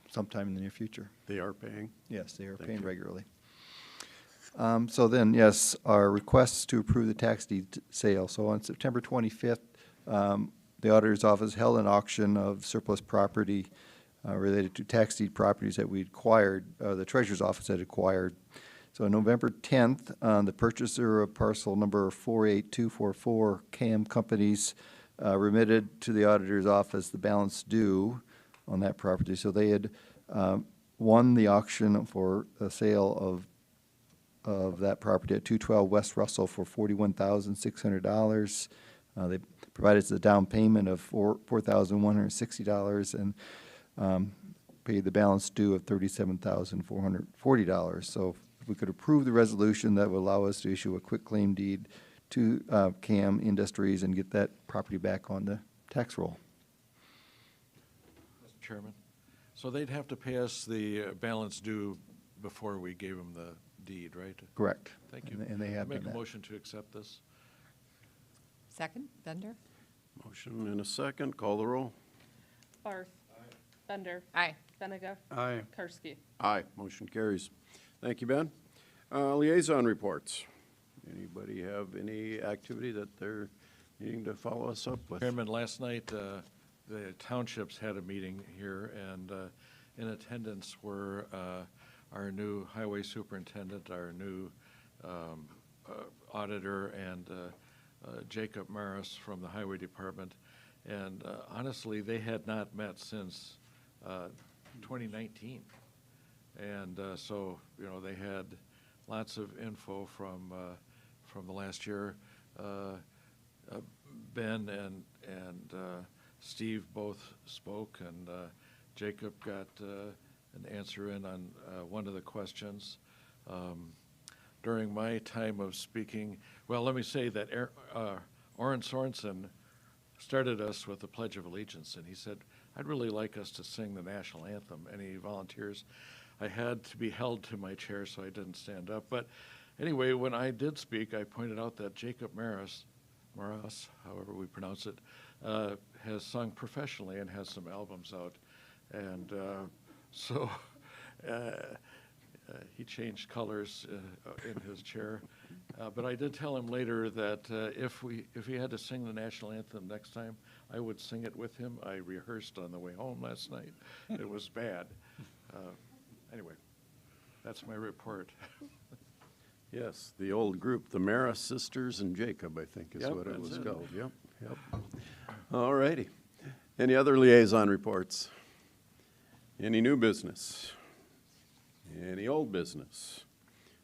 sometime in the near future.
They are paying?
Yes, they are
Thank
paying
you.
regularly. So then, yes, our requests to approve the tax deed sale. So on September 25th, the auditor's office held an auction of surplus property related to tax deed properties that we acquired, the treasurer's office had acquired. So on November 10th, the purchaser of parcel number 48244, CAM Companies, remitted to the auditor's office the balance due on that property. So they had won the auction for a sale of that property at 212 West Russell for $41,600. They provided us a down payment of $4,160 and paid the balance due of $37,440. So if we could approve the resolution, that would allow us to issue a quitclaim deed to CAM Industries and get that property back on the tax roll.
Mr. Chairman, so they'd have to pay us the balance due before we gave them the deed, right?
Correct.
Thank you.
And they have
Make
done
a
that.
motion to accept this.
Second, Bender.
Motion and a second. Call the roll.
Barth. Bender.
Aye.
Benega.
Aye.
Karski.
Aye. Motion carries. Thank you, Ben. Liaison reports. Anybody have any activity that they're needing to follow us up with?
Chairman, last night, the townships had a meeting here, and in attendance were our new highway superintendent, our new auditor, and Jacob Maris from the highway department. And honestly, they had not met since 2019. And so, they had lots of info from the last year. Ben and Steve both spoke, and Jacob got an answer in on one of the questions. During my time of speaking, well, let me say that Orrin Sorensen started us with the Pledge of Allegiance, and he said, I'd really like us to sing the national anthem. Any volunteers? I had to be held to my chair, so I didn't stand up. But anyway, when I did speak, I pointed out that Jacob Maris, however we pronounce it, has sung professionally and has some albums out. And so he changed colors in his chair. But I did tell him later that if he had to sing the national anthem next time, I would sing it with him. I rehearsed on the way home last night. It was bad. Anyway, that's my report.
Yes, the old group, the Maris sisters and Jacob, I think is
Yep,
what it
that's
was
it.
called. Yep. All righty. Any other liaison reports? Any new business? Any old business?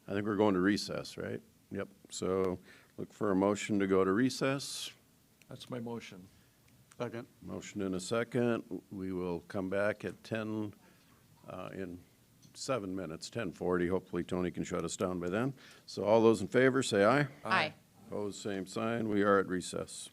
I think we're going to recess, right? Yep. So look for a motion to go to recess.
That's my motion.
Second.
Motion in a second. We will come back at 10 in 7 minutes, 10:40. Hopefully Tony can shut us down by then. So all those in favor, say aye.
Aye.
Opposed, same sign. We are at recess.